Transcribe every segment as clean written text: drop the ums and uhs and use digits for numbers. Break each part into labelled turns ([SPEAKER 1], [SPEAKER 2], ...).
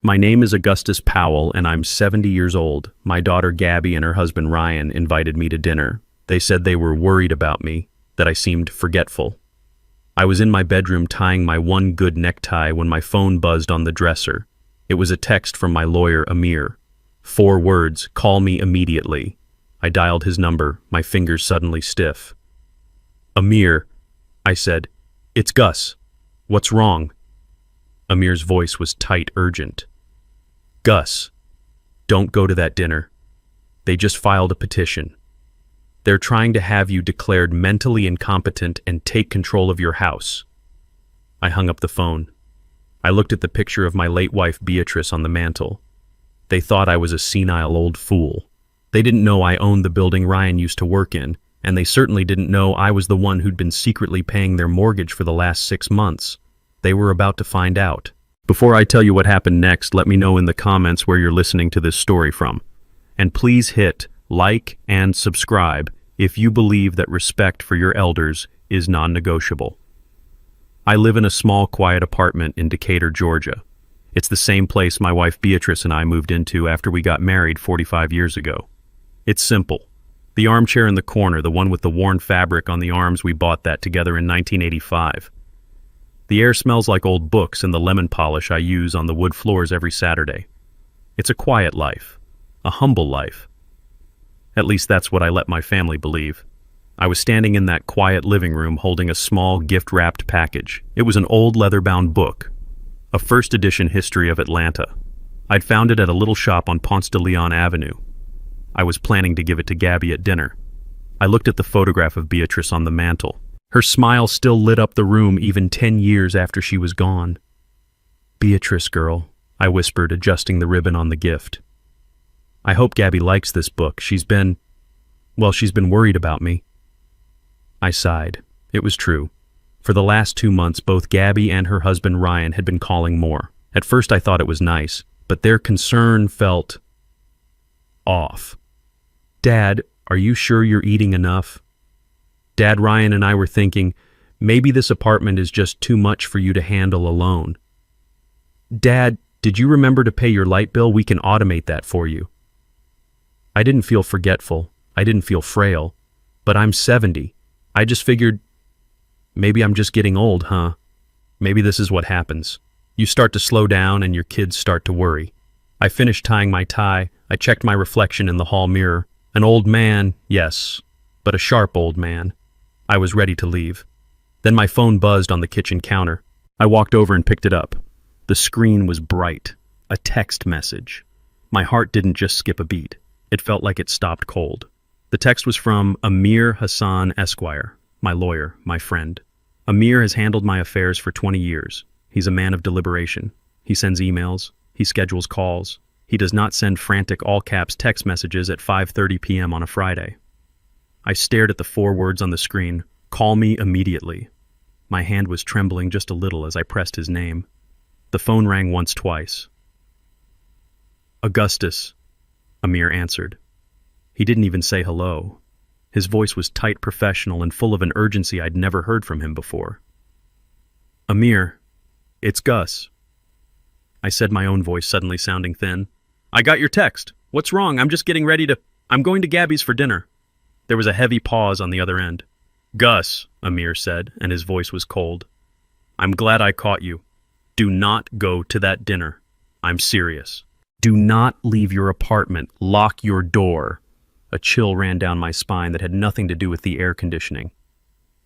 [SPEAKER 1] My name is Augustus Powell, and I'm 70 years old. My daughter Gabby and her husband Ryan invited me to dinner. They said they were worried about me, that I seemed forgetful. I was in my bedroom tying my one good necktie when my phone buzzed on the dresser. It was a text from my lawyer, Amir. 4 words, "Call me immediately." I dialed his number, my fingers suddenly stiff. "Amir," I said, "it's Gus. What's wrong?" Amir's voice was tight, urgent. "Gus, don't go to that dinner. They just filed a petition. They're trying to have you declared mentally incompetent and take control of your house." I hung up the phone. I looked at the picture of my late wife Beatrice on the mantel. They thought I was a senile old fool. They didn't know I owned the building Ryan used to work in, and they certainly didn't know I was the one who'd been secretly paying their mortgage for the last 6 months. They were about to find out. Before I tell you what happened next, let me know in the comments where you're listening to this story from. And please hit like and subscribe if you believe that respect for your elders is non-negotiable. I live in a small, quiet apartment in Decatur, Georgia. It's the same place my wife Beatrice and I moved into after we got married 45 years ago. It's simple. The armchair in the corner, the one with the worn fabric on the arms, we bought that together in 1985. The air smells like old books and the lemon polish I use on the wood floors every Saturday. It's a quiet life, a humble life. At least that's what I let my family believe. I was standing in that quiet living room holding a small gift-wrapped package. It was an old leather-bound book, a first edition history of Atlanta. I'd found it at a little shop on Ponce de Leon Avenue. I was planning to give it to Gabby at dinner. I looked at the photograph of Beatrice on the mantel. Her smile still lit up the room even 10 years after she was gone. "Beatrice, girl," I whispered, adjusting the ribbon on the gift. "I hope Gabby likes this book. She's been worried about me." I sighed. It was true. For the last 2 months, both Gabby and her husband Ryan had been calling more. At first I thought it was nice, but their concern felt off. "Dad, are you sure you're eating enough?" Dad, Ryan, and I were thinking, maybe this apartment is just too much for you to handle alone. "Dad, did you remember to pay your light bill? We can automate that for you." I didn't feel forgetful. I didn't feel frail. But I'm 70. I just figured, maybe I'm just getting old, huh? Maybe this is what happens. You start to slow down and your kids start to worry. I finished tying my tie. I checked my reflection in the hall mirror. An old man, yes, but a sharp old man. I was ready to leave. Then my phone buzzed on the kitchen counter. I walked over and picked it up. The screen was bright. A text message. My heart didn't just skip a beat. It felt like it stopped cold. The text was from Amir Hassan Esquire, my lawyer, my friend. Amir has handled my affairs for 20 years. He's a man of deliberation. He sends emails. He schedules calls. He does not send frantic all-caps text messages at 5:30 p.m. on a Friday. I stared at the 4 words on the screen. "Call me immediately." My hand was trembling just a little as I pressed his name. The phone rang once, twice. "Augustus," Amir answered. He didn't even say hello. His voice was tight, professional, and full of an urgency I'd never heard from him before. "Amir, it's Gus." I said, my own voice suddenly sounding thin. "I got your text. What's wrong? I'm just getting ready to... I'm going to Gabby's for dinner." There was a heavy pause on the other end. "Gus," Amir said, and his voice was cold. "I'm glad I caught you. Do not go to that dinner. I'm serious. Do not leave your apartment. Lock your door." A chill ran down my spine that had nothing to do with the air conditioning.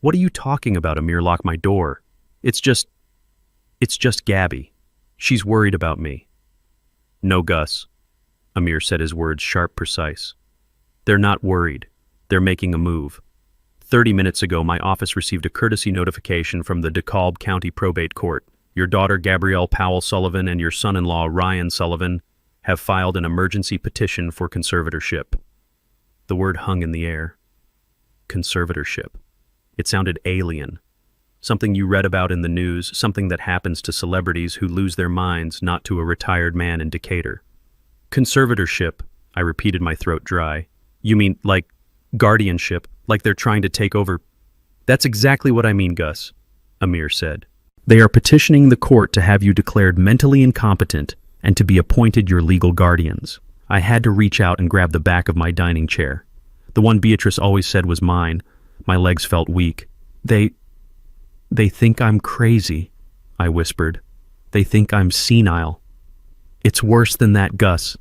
[SPEAKER 1] "What are you talking about, Amir? Lock my door? It's just Gabby. She's worried about me." "No, Gus," Amir said, his words sharp, precise. "They're not worried. They're making a move. 30 minutes ago, my office received a courtesy notification from the DeKalb County Probate Court. Your daughter, Gabrielle Powell Sullivan, and your son-in-law, Ryan Sullivan, have filed an emergency petition for conservatorship." The word hung in the air. Conservatorship. It sounded alien. Something you read about in the news, something that happens to celebrities who lose their minds, not to a retired man in Decatur. "Conservatorship," I repeated, my throat dry. "You mean, like, guardianship, like they're trying to take over?" "That's exactly what I mean, Gus," Amir said. "They are petitioning the court to have you declared mentally incompetent and to be appointed your legal guardians. I had to reach out and grab the back of my dining chair. The one Beatrice always said was mine. My legs felt weak. They think I'm crazy, I whispered. They think I'm senile. It's worse than that, Gus.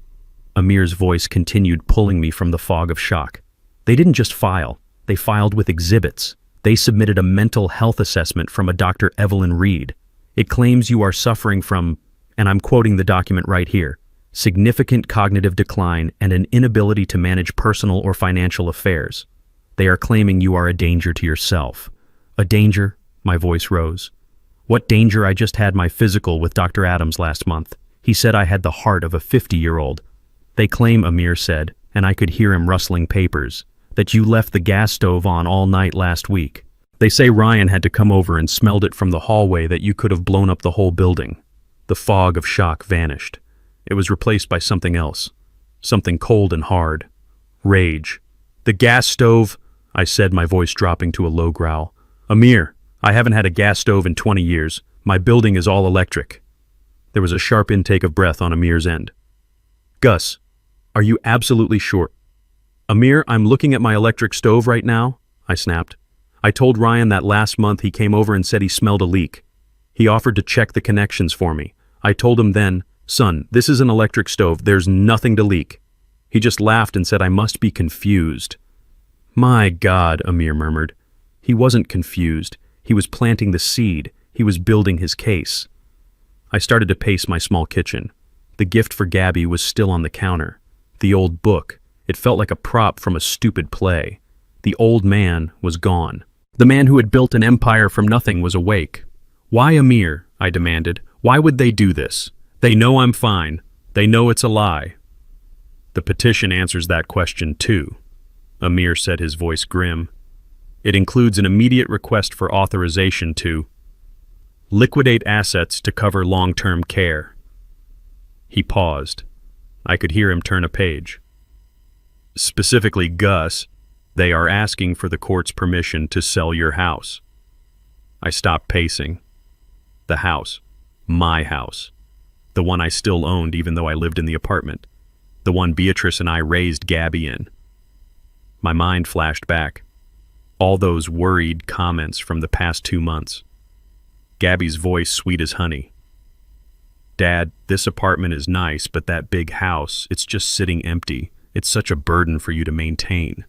[SPEAKER 1] Amir's voice continued pulling me from the fog of shock. They didn't just file. They filed with exhibits. They submitted a mental health assessment from a Dr. Evelyn Reed. It claims you are suffering from, and I'm quoting the document right here, significant cognitive decline and an inability to manage personal or financial affairs. They are claiming you are a danger to yourself. A danger? My voice rose. What danger? I just had my physical with Dr. Adams last month. He said I had the heart of a 50-year-old. They claim, Amir said, and I could hear him rustling papers, that you left the gas stove on all night last week. They say Ryan had to come over and smelled it from the hallway, that you could have blown up the whole building. The fog of shock vanished. It was replaced by something else. Something cold and hard. Rage. The gas stove, I said, my voice dropping to a low growl. Amir, I haven't had a gas stove in 20 years. My building is all electric. There was a sharp intake of breath on Amir's end. Gus, are you absolutely sure? Amir, I'm looking at my electric stove right now, I snapped. I told Ryan that last month he came over and said he smelled a leak. He offered to check the connections for me. I told him then, son, this is an electric stove. There's nothing to leak. He just laughed and said I must be confused. My God, Amir murmured. He wasn't confused. He was planting the seed. He was building his case. I started to pace my small kitchen. The gift for Gabby was still on the counter. The old book. It felt like a prop from a stupid play. The old man was gone. The man who had built an empire from nothing was awake. Why Amir? I demanded. Why would they do this? They know I'm fine. They know it's a lie. The petition answers that question too, Amir said, his voice grim. It includes an immediate request for authorization to liquidate assets to cover long-term care. He paused. I could hear him turn a page. Specifically, Gus, they are asking for the court's permission to sell your house. I stopped pacing. The house. My house. The one I still owned even though I lived in the apartment. The one Beatrice and I raised Gabby in. My mind flashed back. All those worried comments from the past 2 months. Gabby's voice sweet as honey. Dad, this apartment is nice, but that big house, it's just sitting empty. It's such a burden for you to maintain.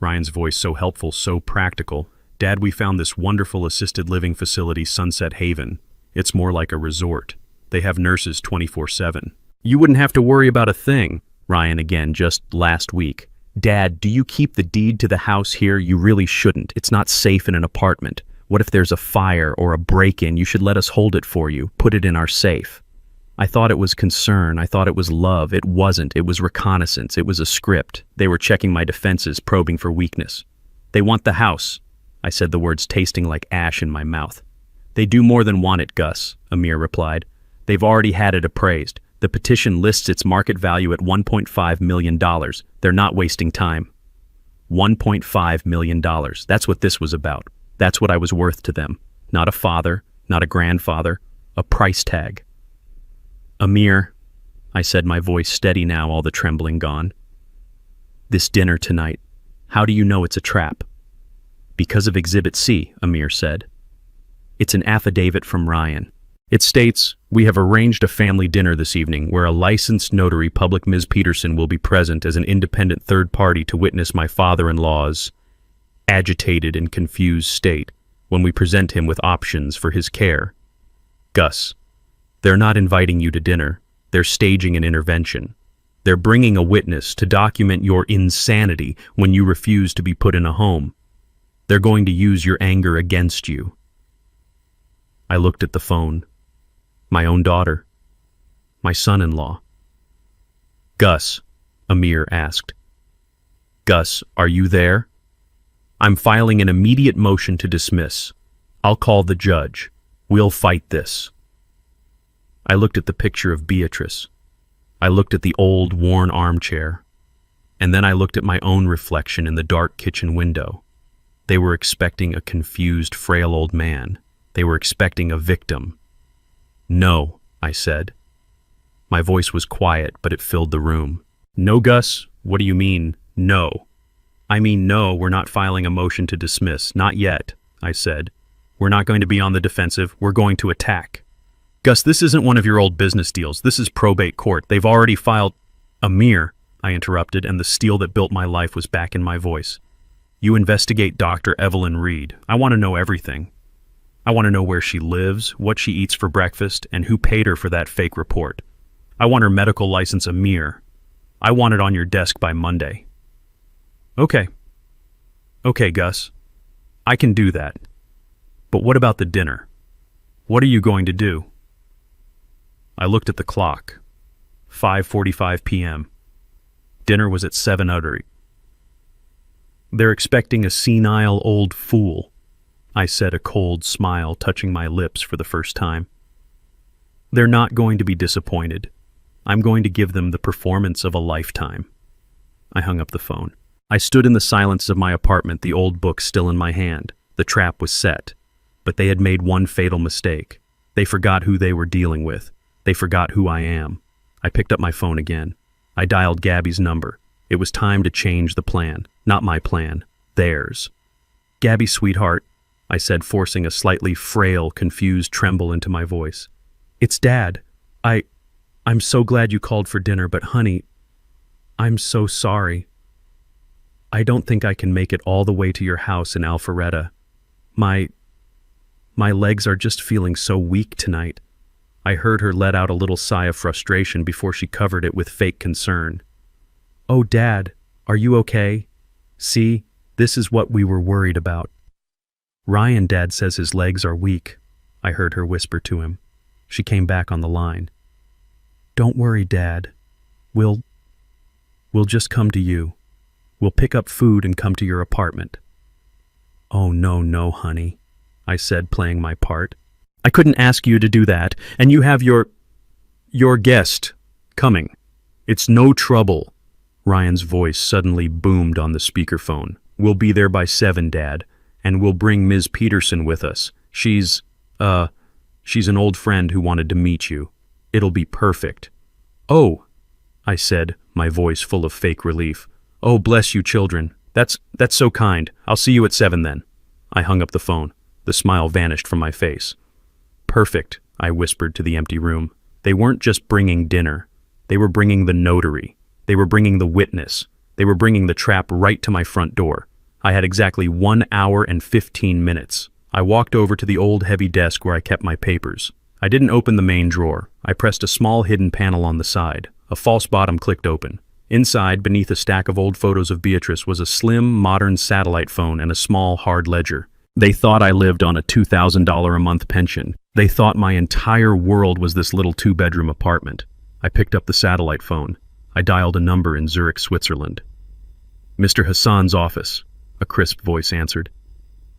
[SPEAKER 1] Ryan's voice so helpful, so practical. Dad, we found this wonderful assisted living facility, Sunset Haven. It's more like a resort. They have nurses 24/7. You wouldn't have to worry about a thing. Ryan again, just last week. Dad, do you keep the deed to the house here? You really shouldn't. It's not safe in an apartment. What if there's a fire or a break-in? You should let us hold it for you. Put it in our safe. I thought it was concern. I thought it was love. It wasn't. It was reconnaissance. It was a script. They were checking my defenses, probing for weakness. They want the house. I said, the words tasting like ash in my mouth. They do more than want it, Gus, Amir replied. They've already had it appraised. The petition lists its market value at $1.5 million. They're not wasting time. $1.5 million. That's what this was about. That's what I was worth to them. Not a father, not a grandfather, a price tag. Amir, I said, my voice steady now, all the trembling gone. This dinner tonight, how do you know it's a trap? Because of Exhibit C, Amir said. It's an affidavit from Ryan. It states, we have arranged a family dinner this evening where a licensed notary public, Ms. Peterson, will be present as an independent third party to witness my father-in-law's agitated and confused state when we present him with options for his care. Gus, they're not inviting you to dinner. They're staging an intervention. They're bringing a witness to document your insanity when you refuse to be put in a home. They're going to use your anger against you. I looked at the phone. My own daughter. My son-in-law. Gus, Amir asked. Gus, are you there? I'm filing an immediate motion to dismiss. I'll call the judge. We'll fight this. I looked at the picture of Beatrice. I looked at the old, worn armchair. And then I looked at my own reflection in the dark kitchen window. They were expecting a confused, frail old man. They were expecting a victim. No, I said. My voice was quiet, but it filled the room. No, Gus, what do you mean, no? I mean, no, we're not filing a motion to dismiss. Not yet, I said. We're not going to be on the defensive. We're going to attack. Gus, this isn't one of your old business deals. This is probate court. They've already filed. Amir, I interrupted, and the steel that built my life was back in my voice. You investigate Dr. Evelyn Reed. I want to know everything. I want to know where she lives, what she eats for breakfast, and who paid her for that fake report. I want her medical license, Amir. I want it on your desk by Monday. Okay. Okay, Gus. I can do that. But what about the dinner? What are you going to do? I looked at the clock. 5:45 p.m. Dinner was at 7:30. They're expecting a senile old fool, I said, a cold smile touching my lips for the first time. They're not going to be disappointed. I'm going to give them the performance of a lifetime. I hung up the phone. I stood in the silence of my apartment, the old book still in my hand. The trap was set. But they had made one fatal mistake. They forgot who they were dealing with. They forgot who I am. I picked up my phone again. I dialed Gabby's number. It was time to change the plan. Not my plan. Theirs. Gabby, sweetheart, I said, forcing a slightly frail, confused tremble into my voice. It's Dad. I'm so glad you called for dinner, but honey, I'm so sorry. I don't think I can make it all the way to your house in Alpharetta. My legs are just feeling so weak tonight. I heard her let out a little sigh of frustration before she covered it with fake concern. Oh, Dad, are you okay? See, this is what we were worried about. Ryan, Dad says his legs are weak, I heard her whisper to him. She came back on the line. Don't worry, Dad. We'll just come to you. We'll pick up food and come to your apartment. Oh, no, honey, I said, playing my part. I couldn't ask you to do that, and you have your guest coming. It's no trouble. Ryan's voice suddenly boomed on the speakerphone. We'll be there by 7, Dad, and we'll bring Ms. Peterson with us. She's an old friend who wanted to meet you. It'll be perfect. Oh, I said, my voice full of fake relief. Oh, bless you, children. That's so kind. I'll see you at 7 then. I hung up the phone. The smile vanished from my face. Perfect, I whispered to the empty room. They weren't just bringing dinner. They were bringing the notary. They were bringing the witness. They were bringing the trap right to my front door. I had exactly 1 hour and 15 minutes. I walked over to the old heavy desk where I kept my papers. I didn't open the main drawer. I pressed a small hidden panel on the side. A false bottom clicked open. Inside, beneath a stack of old photos of Beatrice, was a slim, modern satellite phone and a small, hard ledger. They thought I lived on a $2,000 a month pension. They thought my entire world was this little 2-bedroom apartment. I picked up the satellite phone. I dialed a number in Zurich, Switzerland. Mr. Hassan's office, a crisp voice answered.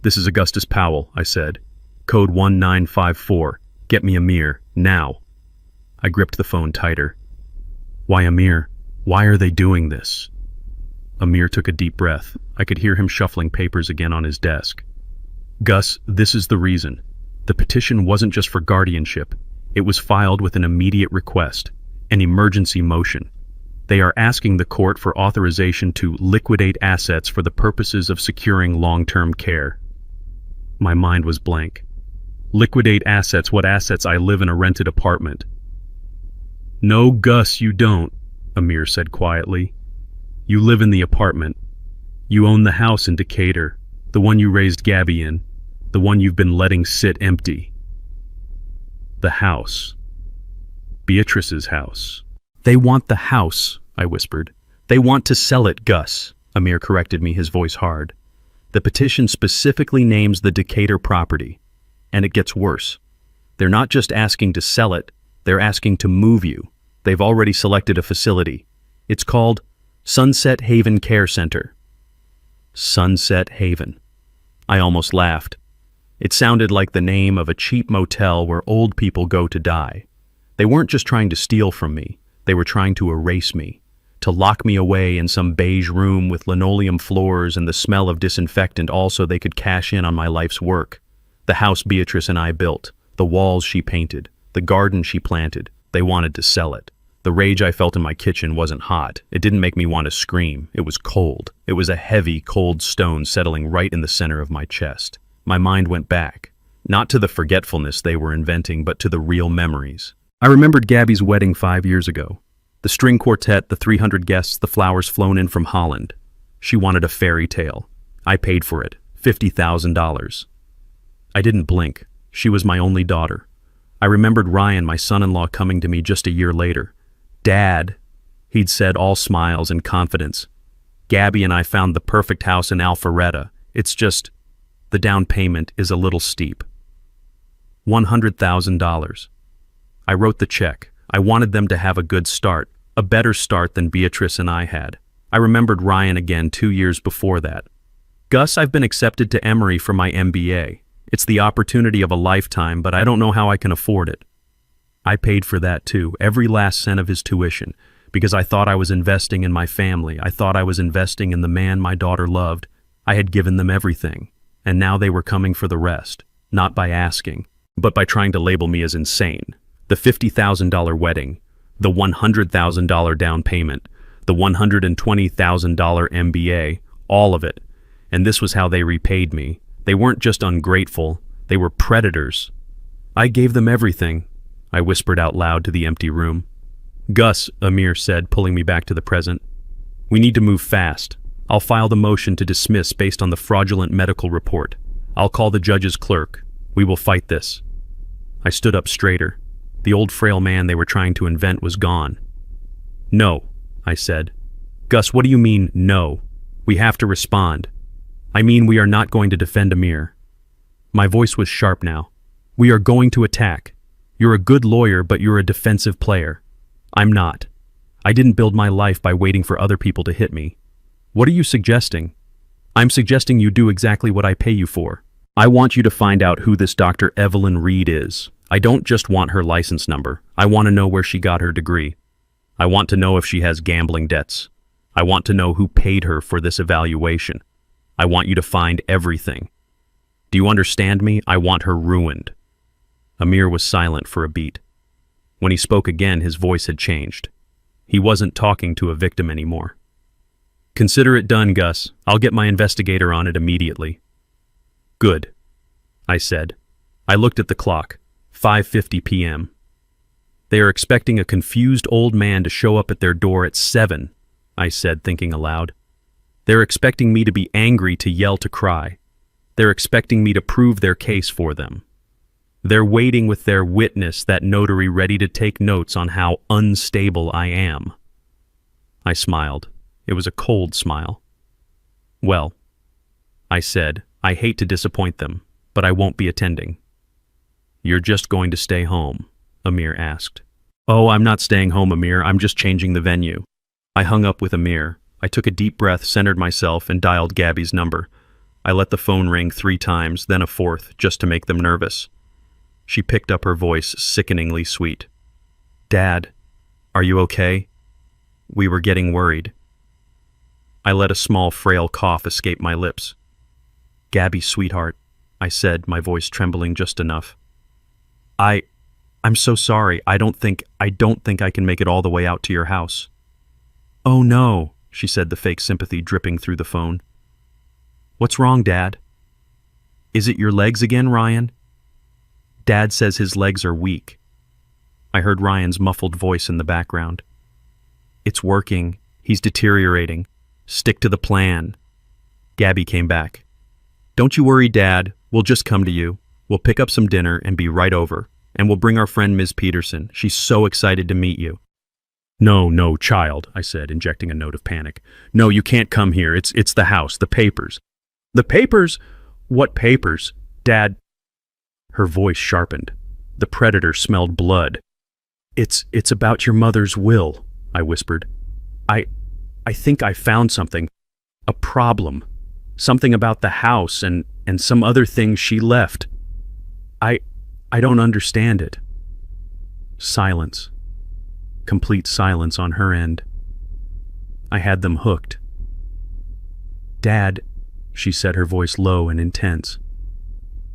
[SPEAKER 1] This is Augustus Powell, I said. Code 1954. Get me Amir, now. I gripped the phone tighter. Why, Amir? Why are they doing this? Amir took a deep breath. I could hear him shuffling papers again on his desk. Gus, this is the reason. The petition wasn't just for guardianship. It was filed with an immediate request, an emergency motion. They are asking the court for authorization to liquidate assets for the purposes of securing long-term care. My mind was blank. Liquidate assets? What assets? I live in a rented apartment. No, Gus, you don't, Amir said quietly. You live in the apartment. You own the house in Decatur, the one you raised Gabby in, the one you've been letting sit empty. The house. Beatrice's house. They want the house, I whispered. They want to sell it, Gus, Amir corrected me, his voice hard. The petition specifically names the Decatur property. And it gets worse. They're not just asking to sell it, they're asking to move you. They've already selected a facility. It's called Sunset Haven Care Center. Sunset Haven. I almost laughed. It sounded like the name of a cheap motel where old people go to die. They weren't just trying to steal from me. They were trying to erase me, to lock me away in some beige room with linoleum floors and the smell of disinfectant, also they could cash in on my life's work. The house Beatrice and I built, the walls she painted, the garden she planted, they wanted to sell it. The rage I felt in my kitchen wasn't hot. It didn't make me want to scream. It was cold. It was a heavy, cold stone settling right in the center of my chest. My mind went back, not to the forgetfulness they were inventing, but to the real memories. I remembered Gabby's wedding 5 years ago. The string quartet, the 300 guests, the flowers flown in from Holland. She wanted a fairy tale. I paid for it, $50,000. I didn't blink. She was my only daughter. I remembered Ryan, my son-in-law, coming to me just a year later. "Dad," he'd said, all smiles and confidence. "Gabby and I found the perfect house in Alpharetta. It's just, the down payment is a little steep." $100,000. I wrote the check. I wanted them to have a good start, a better start than Beatrice and I had. I remembered Ryan again 2 years before that. "Gus, I've been accepted to Emory for my MBA. It's the opportunity of a lifetime, but I don't know how I can afford it." I paid for that too, every last cent of his tuition, because I thought I was investing in my family. I thought I was investing in the man my daughter loved. I had given them everything, and now they were coming for the rest, not by asking, but by trying to label me as insane. The $50,000 wedding, the $100,000 down payment, the $120,000 MBA, all of it. And this was how they repaid me. They weren't just ungrateful, they were predators. "I gave them everything," I whispered out loud to the empty room. "Gus," Amir said, pulling me back to the present. "We need to move fast. I'll file the motion to dismiss based on the fraudulent medical report. I'll call the judge's clerk. We will fight this." I stood up straighter. The old frail man they were trying to invent was gone. "No," I said. "Gus, what do you mean, no? We have to respond." "I mean, we are not going to defend Amir." My voice was sharp now. "We are going to attack. You're a good lawyer, but you're a defensive player. I'm not. I didn't build my life by waiting for other people to hit me. What are you suggesting?" "I'm suggesting you do exactly what I pay you for. I want you to find out who this Dr. Evelyn Reed is. I don't just want her license number. I want to know where she got her degree. I want to know if she has gambling debts. I want to know who paid her for this evaluation. I want you to find everything. Do you understand me? I want her ruined." Amir was silent for a beat. When he spoke again, his voice had changed. He wasn't talking to a victim anymore. "Consider it done, Gus. I'll get my investigator on it immediately." "Good," I said. I looked at the clock. 5:50 p.m. "They are expecting a confused old man to show up at their door at 7, I said, thinking aloud. "They're expecting me to be angry, to yell, to cry. They're expecting me to prove their case for them. They're waiting with their witness, that notary, ready to take notes on how unstable I am." I smiled. It was a cold smile. "Well," I said, "I hate to disappoint them, but I won't be attending." "You're just going to stay home?" Amir asked. "Oh, I'm not staying home, Amir. I'm just changing the venue." I hung up with Amir. I took a deep breath, centered myself, and dialed Gabby's number. I let the phone ring 3 times, then a 4th, just to make them nervous. She picked up, her voice sickeningly sweet. "Dad, are you okay? We were getting worried." I let a small, frail cough escape my lips. "Gabby, sweetheart," I said, my voice trembling just enough. I'm so sorry. I don't think I can make it all the way out to your house." "Oh no," she said, the fake sympathy dripping through the phone. "What's wrong, Dad?" "Is it your legs again, Ryan?" "Dad says his legs are weak." I heard Ryan's muffled voice in the background. "It's working. He's deteriorating. Stick to the plan." Gabby came back. "Don't you worry, Dad. We'll just come to you. We'll pick up some dinner and be right over. And we'll bring our friend Ms. Peterson. She's so excited to meet you." No, child," I said, injecting a note of panic. "No, you can't come here. It's the house, the papers." "The papers? What papers? Dad?" Her voice sharpened. The predator smelled blood. It's about your mother's will," I whispered. I think I found something. A problem. Something about the house and some other things she left. I don't understand it." Silence. Complete silence on her end. I had them hooked. "Dad," she said, her voice low and intense.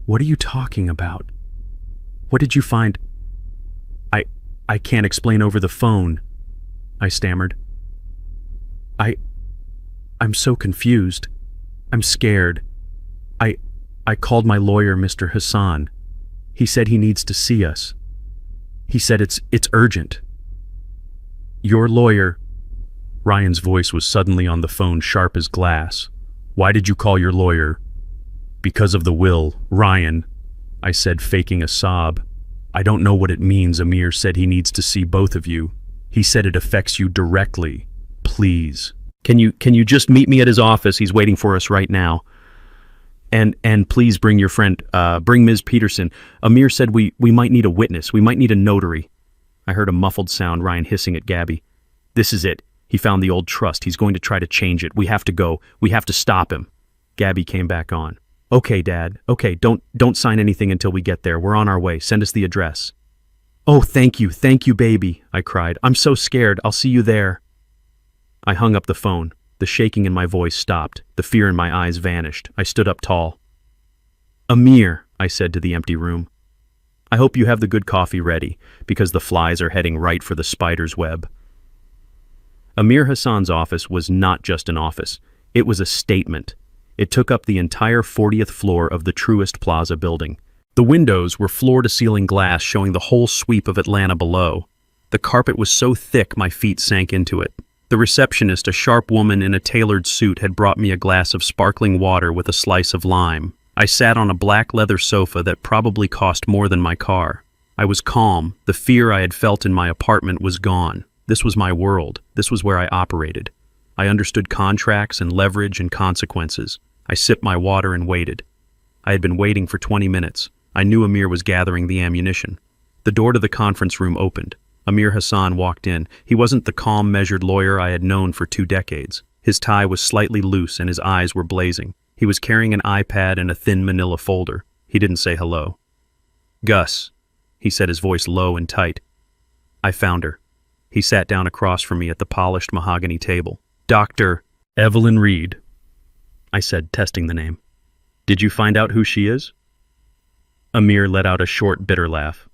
[SPEAKER 1] "What are you talking about? What did you find?" I can't explain over the phone," I stammered. I'm so confused. I'm scared. I called my lawyer, Mr. Hassan. He said he needs to see us. He said it's urgent. Your lawyer..." Ryan's voice was suddenly on the phone, sharp as glass. "Why did you call your lawyer?" "Because of the will, Ryan," I said, faking a sob. "I don't know what it means. Amir said he needs to see both of you. He said it affects you directly. Please. Can you just meet me at his office? He's waiting for us right now. And please bring your friend, bring Ms. Peterson. Amir said we might need a witness. We might need a notary." I heard a muffled sound, Ryan hissing at Gabby. "This is it. He found the old trust. He's going to try to change it. We have to go. We have to stop him." Gabby came back on. "Okay, Dad. Okay, don't sign anything until we get there. We're on our way. Send us the address." "Oh, thank you, baby," I cried. "I'm so scared. I'll see you there." I hung up the phone. The shaking in my voice stopped. The fear in my eyes vanished. I stood up tall. "Amir," I said to the empty room, "I hope you have the good coffee ready, because the flies are heading right for the spider's web." Amir Hassan's office was not just an office. It was a statement. It took up the entire 40th floor of the Truist Plaza building. The windows were floor-to-ceiling glass showing the whole sweep of Atlanta below. The carpet was so thick my feet sank into it. The receptionist, a sharp woman in a tailored suit, had brought me a glass of sparkling water with a slice of lime. I sat on a black leather sofa that probably cost more than my car. I was calm. The fear I had felt in my apartment was gone. This was my world. This was where I operated. I understood contracts and leverage and consequences. I sipped my water and waited. I had been waiting for 20 minutes. I knew Amir was gathering the ammunition. The door to the conference room opened. Amir Hassan walked in. He wasn't the calm, measured lawyer I had known for 2 decades. His tie was slightly loose and his eyes were blazing. He was carrying an iPad and a thin manila folder. He didn't say hello. "Gus," he said, his voice low and tight. "I found her." He sat down across from me at the polished mahogany table. "Dr. Evelyn Reed," I said, testing the name. "Did you find out who she is?" Amir let out a short, bitter laugh.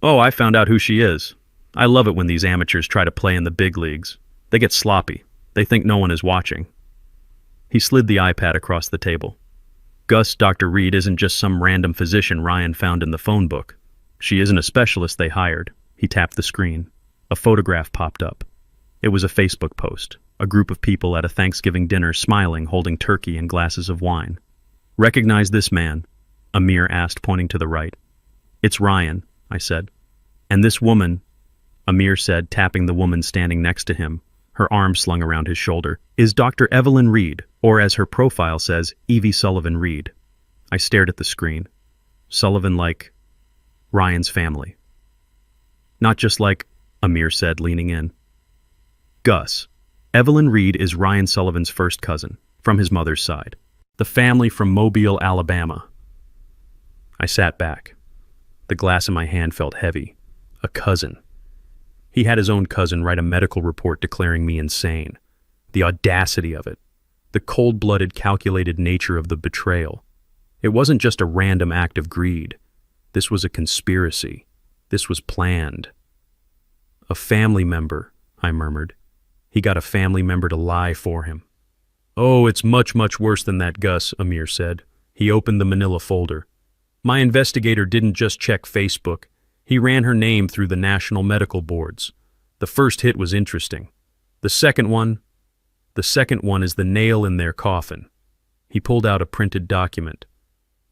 [SPEAKER 1] "Oh, I found out who she is. I love it when these amateurs try to play in the big leagues. They get sloppy. They think no one is watching." He slid the iPad across the table. "Gus, Dr. Reed isn't just some random physician Ryan found in the phone book. She isn't a specialist they hired." He tapped the screen. A photograph popped up. It was a Facebook post. A group of people at a Thanksgiving dinner smiling, holding turkey and glasses of wine. "Recognize this man?" Amir asked, pointing to the right. "It's Ryan," I said. "And this woman," Amir said, tapping the woman standing next to him, her arm slung around his shoulder, "is Dr. Evelyn Reed, or as her profile says, Evie Sullivan Reed." I stared at the screen. Sullivan like Ryan's family. "Not just like," Amir said, leaning in. "Gus, Evelyn Reed is Ryan Sullivan's first cousin, from his mother's side. The family from Mobile, Alabama." I sat back. The glass in my hand felt heavy. A cousin. He had his own cousin write a medical report declaring me insane. The audacity of it. The cold-blooded, calculated nature of the betrayal. It wasn't just a random act of greed. This was a conspiracy. This was planned. "A family member," I murmured. "He got a family member to lie for him." "Oh, it's much, much worse than that, Gus," Amir said. He opened the manila folder. "My investigator didn't just check Facebook. He ran her name through the national medical boards. The first hit was interesting. The second one is the nail in their coffin." He pulled out a printed document.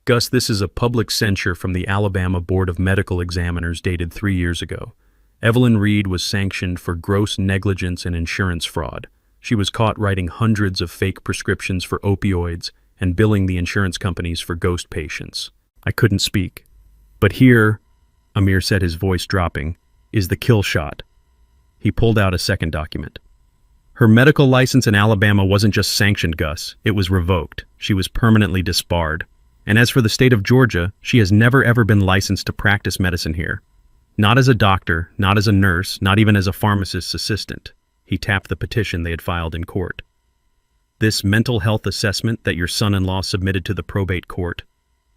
[SPEAKER 1] "Gus, this is a public censure from the Alabama Board of Medical Examiners dated 3 years ago. Evelyn Reed was sanctioned for gross negligence and insurance fraud. She was caught writing hundreds of fake prescriptions for opioids and billing the insurance companies for ghost patients." I couldn't speak. "But here," Amir said, his voice dropping, "is the kill shot." He pulled out a second document. "Her medical license in Alabama wasn't just sanctioned, Gus. It was revoked. She was permanently disbarred. And as for the state of Georgia, she has never ever been licensed to practice medicine here. Not as a doctor, not as a nurse, not even as a pharmacist's assistant." He tapped the petition they had filed in court. "This mental health assessment that your son-in-law submitted to the probate court,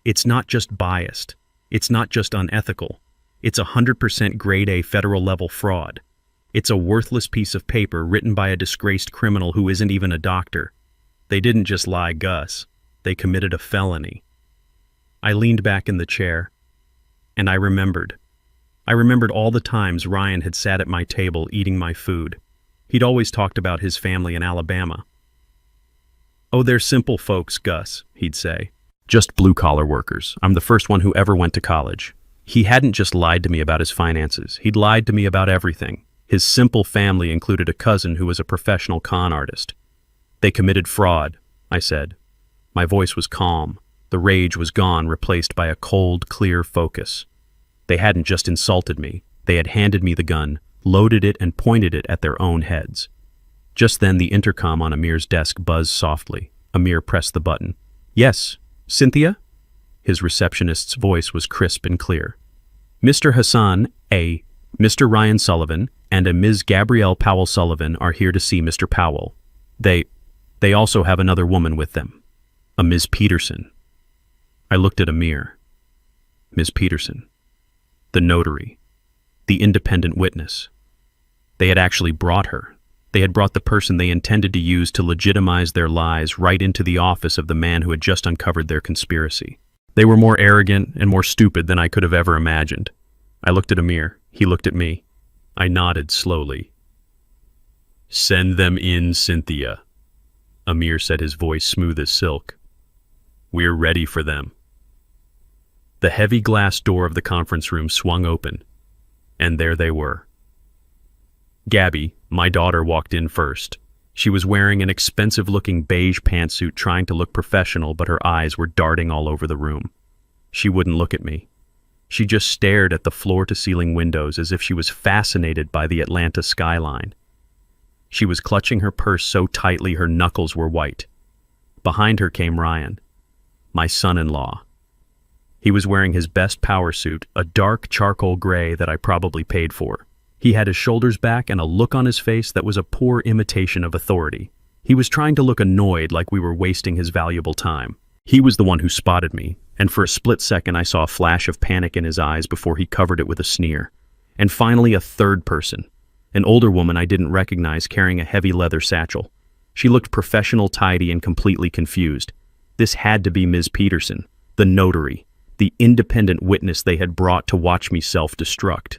[SPEAKER 1] it's not just biased. It's not just unethical. It's 100% grade A federal-level fraud. It's a worthless piece of paper written by a disgraced criminal who isn't even a doctor. They didn't just lie, Gus. They committed a felony. I leaned back in the chair, and I remembered. I remembered all the times Ryan had sat at my table eating my food. He'd always talked about his family in Alabama. "Oh, they're simple folks, Gus," he'd say. "Just blue-collar workers. I'm the first one who ever went to college." He hadn't just lied to me about his finances. He'd lied to me about everything. His simple family included a cousin who was a professional con artist. "They committed fraud," I said. My voice was calm. The rage was gone, replaced by a cold, clear focus. They hadn't just insulted me. They had handed me the gun, loaded it, and pointed it at their own heads. Just then, the intercom on Amir's desk buzzed softly. Amir pressed the button. "Yes, Cynthia?" His receptionist's voice was crisp and clear. "Mr. Hassan, a Mr. Ryan Sullivan, and a Ms. Gabrielle Powell Sullivan are here to see Mr. Powell. They also have another woman with them, a Ms. Peterson." I looked at Amir. Ms. Peterson. The notary. The independent witness. They had actually brought her. They had brought the person they intended to use to legitimize their lies right into the office of the man who had just uncovered their conspiracy. They were more arrogant and more stupid than I could have ever imagined. I looked at Amir. He looked at me. I nodded slowly. "Send them in, Cynthia," Amir said, his voice smooth as silk. "We're ready for them." The heavy glass door of the conference room swung open, and there they were. Gabby, my daughter, walked in first. She was wearing an expensive-looking beige pantsuit, trying to look professional, but her eyes were darting all over the room. She wouldn't look at me. She just stared at the floor-to-ceiling windows as if she was fascinated by the Atlanta skyline. She was clutching her purse so tightly her knuckles were white. Behind her came Ryan, my son-in-law. He was wearing his best power suit, a dark charcoal gray that I probably paid for. He had his shoulders back and a look on his face that was a poor imitation of authority. He was trying to look annoyed, like we were wasting his valuable time. He was the one who spotted me, and for a split second I saw a flash of panic in his eyes before he covered it with a sneer. And finally, a third person, an older woman I didn't recognize, carrying a heavy leather satchel. She looked professional, tidy, and completely confused. This had to be Ms. Peterson, the notary, the independent witness they had brought to watch me self-destruct.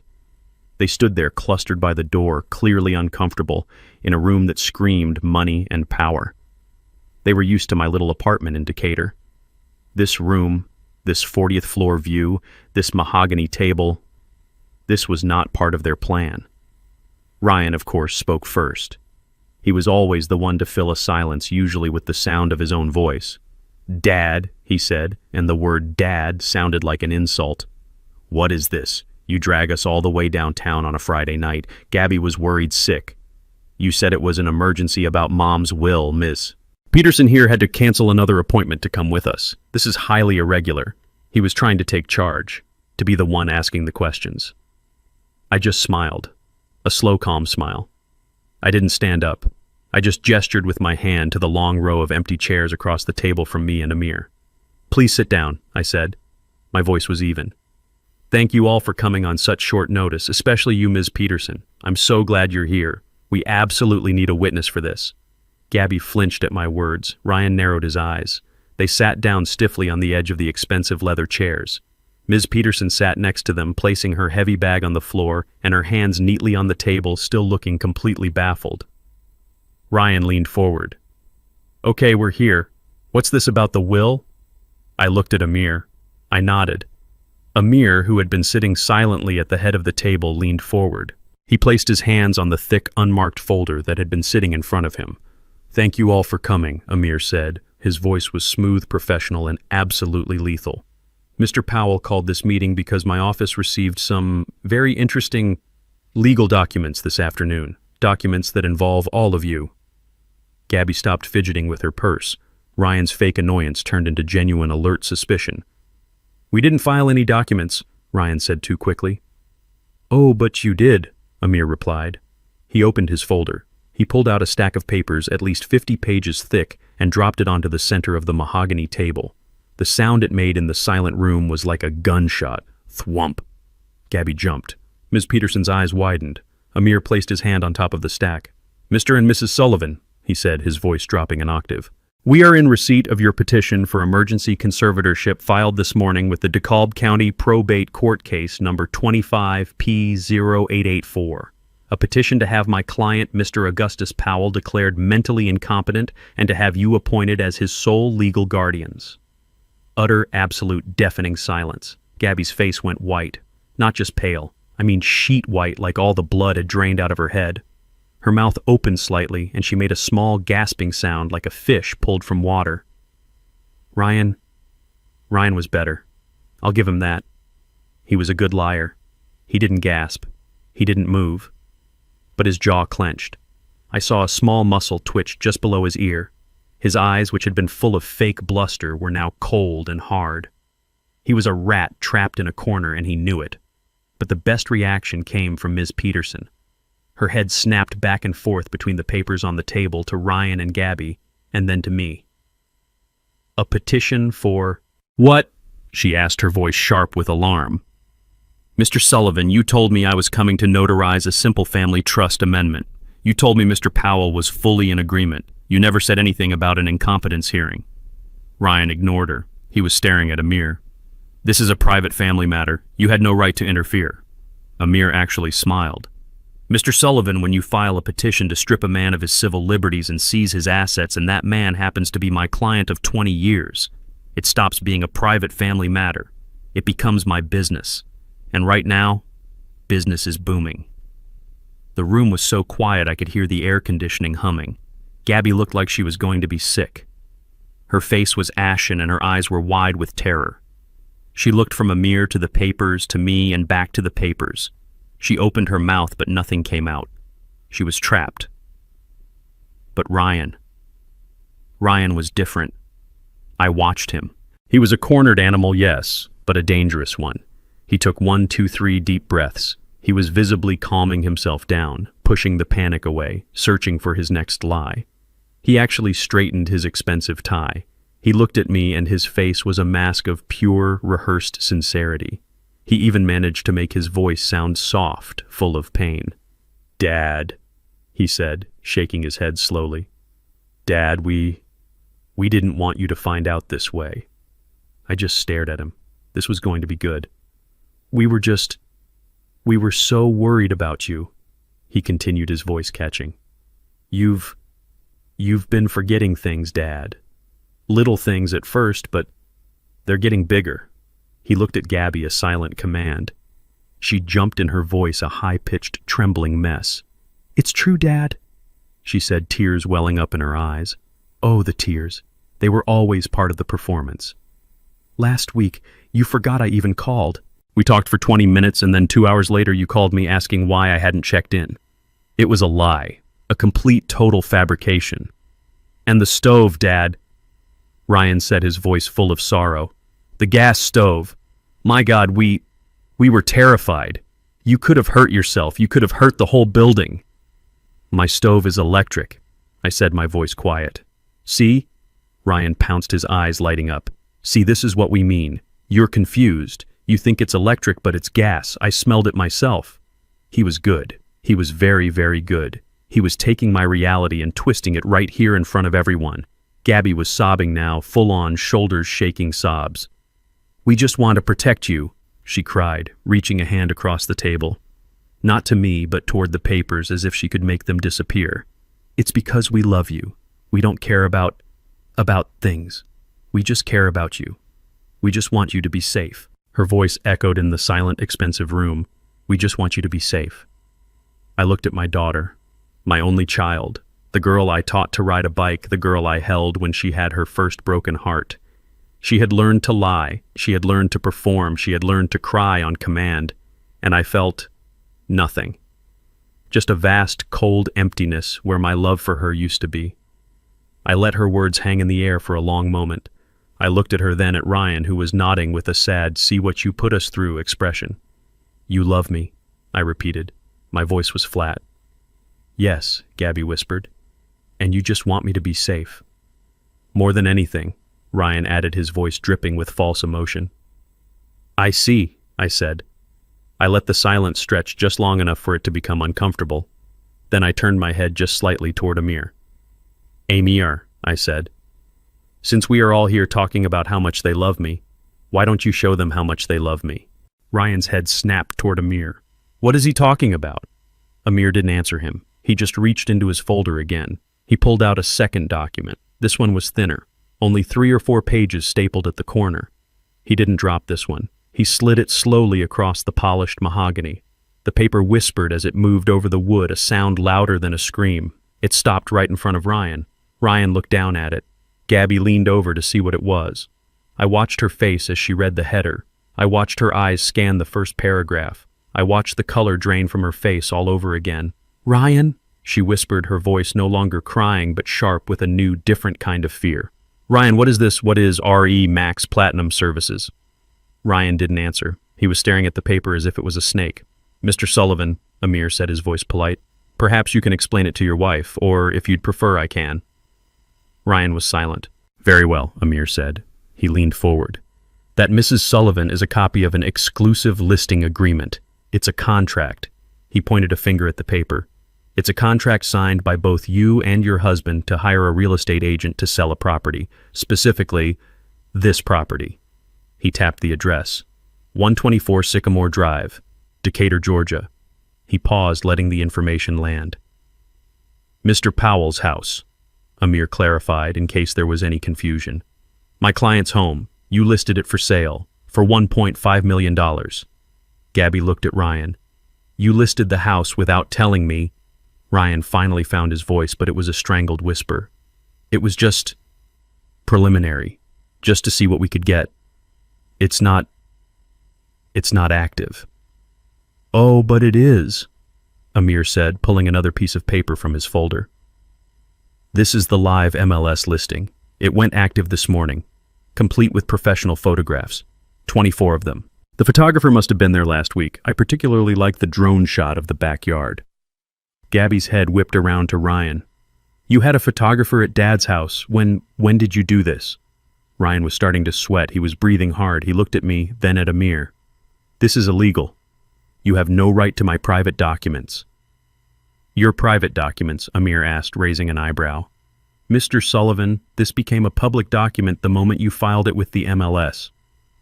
[SPEAKER 1] They stood there, clustered by the door, clearly uncomfortable, in a room that screamed money and power. They were used to my little apartment in Decatur. This room, this 40th floor view, this mahogany table, this was not part of their plan. Ryan, of course, spoke first. He was always the one to fill a silence, usually with the sound of his own voice. "Dad," he said, and the word "dad" sounded like an insult. "What is this? You drag us all the way downtown on a Friday night. Gabby was worried sick. You said it was an emergency about Mom's will, Miss. Peterson here had to cancel another appointment to come with us. This is highly irregular." He was trying to take charge, to be the one asking the questions. I just smiled, a slow, calm smile. I didn't stand up. I just gestured with my hand to the long row of empty chairs across the table from me and Amir. "Please sit down," I said. My voice was even. "Thank you all for coming on such short notice, especially you, Ms. Peterson. I'm so glad you're here. We absolutely need a witness for this." Gabby flinched at my words. Ryan narrowed his eyes. They sat down stiffly on the edge of the expensive leather chairs. Ms. Peterson sat next to them, placing her heavy bag on the floor and her hands neatly on the table, still looking completely baffled. Ryan leaned forward. "Okay, we're here. What's this about the will?" I looked at Amir. I nodded. Amir, who had been sitting silently at the head of the table, leaned forward. He placed his hands on the thick, unmarked folder that had been sitting in front of him. "Thank you all for coming," Amir said. His voice was smooth, professional, and absolutely lethal. "Mr. Powell called this meeting because my office received some very interesting legal documents this afternoon, documents that involve all of you." Gabby stopped fidgeting with her purse. Ryan's fake annoyance turned into genuine, alert suspicion. "We didn't file any documents," Ryan said too quickly. "Oh, but you did," Amir replied. He opened his folder. He pulled out a stack of papers at least 50 pages thick and dropped it onto the center of the mahogany table. The sound it made in the silent room was like a gunshot. Thwump. Gabby jumped. Ms. Peterson's eyes widened. Amir placed his hand on top of the stack. "Mr. and Mrs. Sullivan," he said, his voice dropping an octave. "We are in receipt of your petition for emergency conservatorship filed this morning with the DeKalb County Probate Court Case number 25P0884. A petition to have my client, Mr. Augustus Powell, declared mentally incompetent and to have you appointed as his sole legal guardians." Utter, absolute, deafening silence. Gabby's face went white. Not just pale. I mean sheet white, like all the blood had drained out of her head. Her mouth opened slightly, and she made a small gasping sound like a fish pulled from water. Ryan was better. I'll give him that. He was a good liar. He didn't gasp. He didn't move. But his jaw clenched. I saw a small muscle twitch just below his ear. His eyes, which had been full of fake bluster, were now cold and hard. He was a rat trapped in a corner, and he knew it. But the best reaction came from Ms. Peterson. Her head snapped back and forth between the papers on the table to Ryan and Gabby, and then to me. "A petition for—" "What?" she asked, her voice sharp with alarm. "Mr. Sullivan, you told me I was coming to notarize a simple family trust amendment. You told me Mr. Powell was fully in agreement. You never said anything about an incompetence hearing." Ryan ignored her. He was staring at Amir. "This is a private family matter. You had no right to interfere." Amir actually smiled. "Mr. Sullivan, when you file a petition to strip a man of his civil liberties and seize his assets, and that man happens to be my client of 20 years, it stops being a private family matter. It becomes my business. And right now, business is booming." The room was so quiet I could hear the air conditioning humming. Gabby looked like she was going to be sick. Her face was ashen and her eyes were wide with terror. She looked from Amir to the papers, to me, and back to the papers. She opened her mouth, but nothing came out. She was trapped. But Ryan was different. I watched him. He was a cornered animal, yes, but a dangerous one. He took 1, 2, 3 deep breaths. He was visibly calming himself down, pushing the panic away, searching for his next lie. He actually straightened his expensive tie. He looked at me, and his face was a mask of pure, rehearsed sincerity. He even managed to make his voice sound soft, full of pain. "Dad," he said, shaking his head slowly. "Dad, we didn't want you to find out this way." I just stared at him. This was going to be good. We were so worried about you," he continued, his voice catching. You've been forgetting things, Dad. Little things at first, but they're getting bigger." He looked at Gabby, a silent command. She jumped in her voice, a high-pitched, trembling mess. "It's true, Dad," she said, tears welling up in her eyes. Oh, the tears. They were always part of the performance. "Last week, you forgot I even called. We talked for 20 minutes, and then 2 hours later you called me asking why I hadn't checked in. It was a lie, a complete, total fabrication. And the stove, Dad," Ryan said, his voice full of sorrow. "The gas stove. My God, we were terrified. You could have hurt yourself. You could have hurt the whole building." "My stove is electric," I said, my voice quiet. "See?" Ryan pounced, his eyes lighting up. "See, this is what we mean. You're confused. You think it's electric, but it's gas. I smelled it myself." He was good. He was very, very good. He was taking my reality and twisting it right here in front of everyone. Gabby was sobbing now, full-on, shoulders-shaking sobs. "We just want to protect you," she cried, reaching a hand across the table. Not to me, but toward the papers, as if she could make them disappear. "It's because we love you. We don't care about things. We just care about you. We just want you to be safe." Her voice echoed in the silent, expensive room. "We just want you to be safe." I looked at my daughter, my only child, the girl I taught to ride a bike, the girl I held when she had her first broken heart. She had learned to lie, she had learned to perform, she had learned to cry on command, and I felt nothing. Just a vast, cold emptiness where my love for her used to be. I let her words hang in the air for a long moment. I looked at her, then at Ryan, who was nodding with a sad, "See what you put us through" expression. "You love me," I repeated. My voice was flat. "Yes," Gabby whispered. "And you just want me to be safe." "More than anything," Ryan added, his voice dripping with false emotion. "I see," I said. I let the silence stretch just long enough for it to become uncomfortable. Then I turned my head just slightly toward Amir. Amir, I said, since we are all here talking about how much they love me, why don't you show them how much they love me? Ryan's head snapped toward Amir. What is he talking about? Amir didn't answer him. He just reached into his folder again. He pulled out a second document. This one was thinner, only 3 or 4 pages stapled at the corner. He didn't drop this one. He slid it slowly across the polished mahogany. The paper whispered as it moved over the wood, a sound louder than a scream. It stopped right in front of Ryan. Ryan looked down at it. Gabby leaned over to see what it was. I watched her face as she read the header. I watched her eyes scan the first paragraph. I watched the color drain from her face all over again. Ryan, she whispered, her voice no longer crying but sharp with a new, different kind of fear. Ryan, what is this? What is RE Max Platinum Services? Ryan didn't answer. He was staring at the paper as if it was a snake. Mr. Sullivan, Amir said, his voice polite. Perhaps you can explain it to your wife, or if you'd prefer, I can. Ryan was silent. Very well, Amir said. He leaned forward. That Mrs. Sullivan is a copy of an exclusive listing agreement. It's a contract. He pointed a finger at the paper. It's a contract signed by both you and your husband to hire a real estate agent to sell a property, specifically this property. He tapped the address. 124 Sycamore Drive, Decatur, Georgia. He paused, letting the information land. Mr. Powell's house, Amir clarified in case there was any confusion. My client's home. You listed it for sale for $1.5 million. Gabby looked at Ryan. You listed the house without telling me. Ryan finally found his voice, but it was a strangled whisper. It was just preliminary, just to see what we could get. It's not active. Oh, but it is, Amir said, pulling another piece of paper from his folder. This is the live MLS listing. It went active this morning, complete with professional photographs, 24 of them. The photographer must have been there last week. I particularly like the drone shot of the backyard. Gabby's head whipped around to Ryan. You had a photographer at Dad's house. When did you do this? Ryan was starting to sweat. He was breathing hard. He looked at me, then at Amir. This is illegal. You have no right to my private documents. Your private documents, Amir asked, raising an eyebrow. Mr. Sullivan, this became a public document the moment you filed it with the MLS.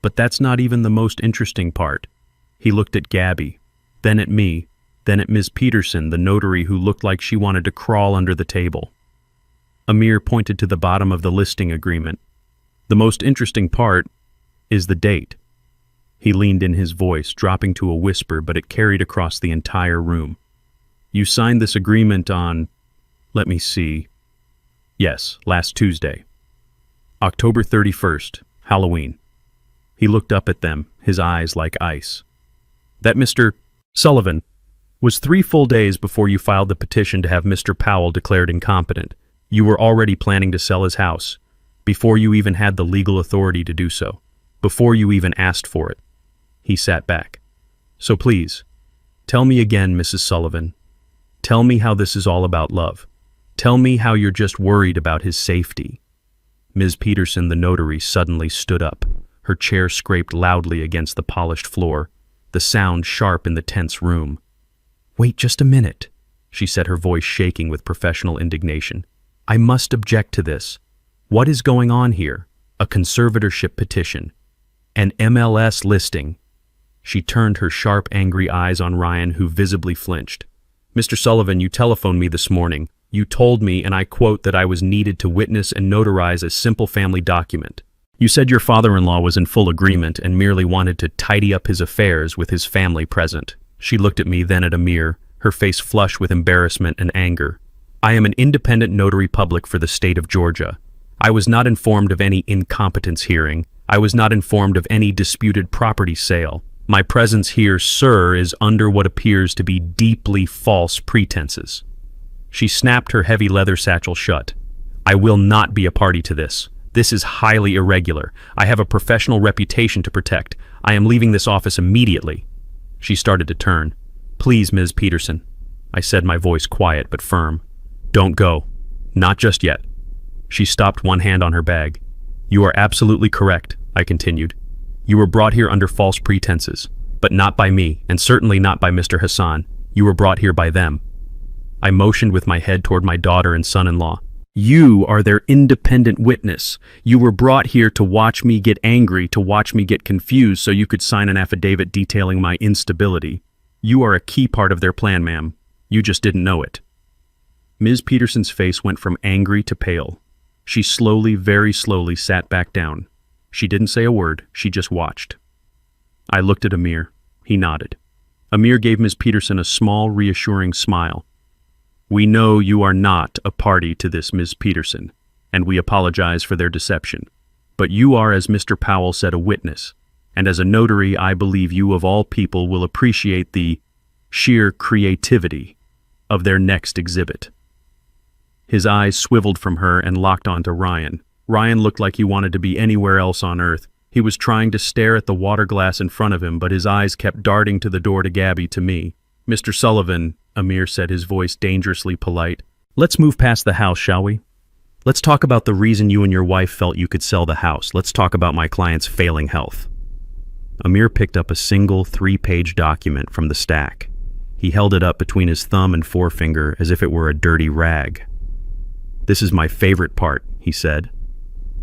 [SPEAKER 1] But that's not even the most interesting part. He looked at Gabby, then at me, then at Ms. Peterson, the notary who looked like she wanted to crawl under the table. Amir pointed to the bottom of the listing agreement. The most interesting part is the date. He leaned in, his voice dropping to a whisper, but it carried across the entire room. You signed this agreement on, let me see. Yes, last Tuesday. October 31st, Halloween. He looked up at them, his eyes like ice. That Mr. Sullivan was 3 full days before you filed the petition to have Mr. Powell declared incompetent. You were already planning to sell his house, before you even had the legal authority to do so, before you even asked for it. He sat back. So please, tell me again, Mrs. Sullivan. Tell me how this is all about love. Tell me how you're just worried about his safety. Ms. Peterson, the notary, suddenly stood up. Her chair scraped loudly against the polished floor, the sound sharp in the tense room. Wait just a minute, she said, her voice shaking with professional indignation. I must object to this. What is going on here? A conservatorship petition. An MLS listing. She turned her sharp, angry eyes on Ryan, who visibly flinched. Mr. Sullivan, you telephoned me this morning. You told me, and I quote, that I was needed to witness and notarize a simple family document. You said your father-in-law was in full agreement and merely wanted to tidy up his affairs with his family present. She looked at me, then at Amir, her face flush with embarrassment and anger. I am an independent notary public for the state of Georgia. I was not informed of any incompetence hearing. I was not informed of any disputed property sale. My presence here, sir, is under what appears to be deeply false pretenses. She snapped her heavy leather satchel shut. I will not be a party to this. This is highly irregular. I have a professional reputation to protect. I am leaving this office immediately. She started to turn. Please, Ms. Peterson. I said, my voice quiet but firm. Don't go. Not just yet. She stopped, one hand on her bag. You are absolutely correct, I continued. You were brought here under false pretenses. But not by me, and certainly not by Mr. Hassan. You were brought here by them. I motioned with my head toward my daughter and son-in-law. You are their independent witness. You were brought here to watch me get angry, to watch me get confused so you could sign an affidavit detailing my instability. You are a key part of their plan, ma'am. You just didn't know it. Ms. Peterson's face went from angry to pale. She slowly, very slowly sat back down. She didn't say a word, she just watched. I looked at Amir. He nodded. Amir gave Ms. Peterson a small, reassuring smile. We know you are not a party to this, Ms. Peterson, and we apologize for their deception. But you are, as Mr. Powell said, a witness, and as a notary, I believe you of all people will appreciate the sheer creativity of their next exhibit. His eyes swiveled from her and locked onto Ryan. Ryan looked like he wanted to be anywhere else on earth. He was trying to stare at the water glass in front of him, but his eyes kept darting to the door, to Gabby, to me. Mr. Sullivan, Amir said, his voice dangerously polite. Let's move past the house, shall we? Let's talk about the reason you and your wife felt you could sell the house. Let's talk about my client's failing health. Amir picked up a single 3-page document from the stack. He held it up between his thumb and forefinger as if it were a dirty rag. This is my favorite part, he said.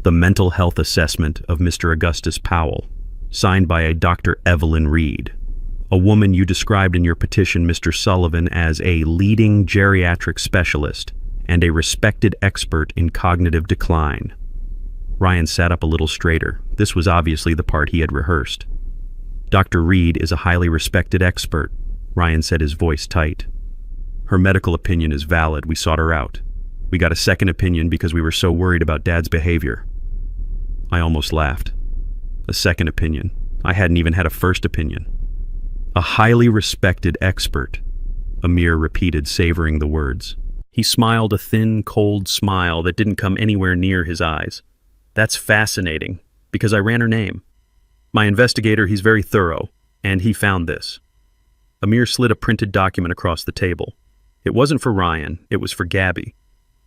[SPEAKER 1] The mental health assessment of Mr. Augustus Powell, signed by a Dr. Evelyn Reed, a woman you described in your petition, Mr. Sullivan, as a leading geriatric specialist and a respected expert in cognitive decline. Ryan sat up a little straighter. This was obviously the part he had rehearsed. Dr. Reed is a highly respected expert, Ryan said, his voice tight. Her medical opinion is valid. We sought her out. We got a second opinion because we were so worried about Dad's behavior. I almost laughed. A second opinion. I hadn't even had a first opinion. A highly respected expert, Amir repeated, savoring the words. He smiled a thin, cold smile that didn't come anywhere near his eyes. That's fascinating, because I ran her name. My investigator, he's very thorough, and he found this. Amir slid a printed document across the table. It wasn't for Ryan, it was for Gabby.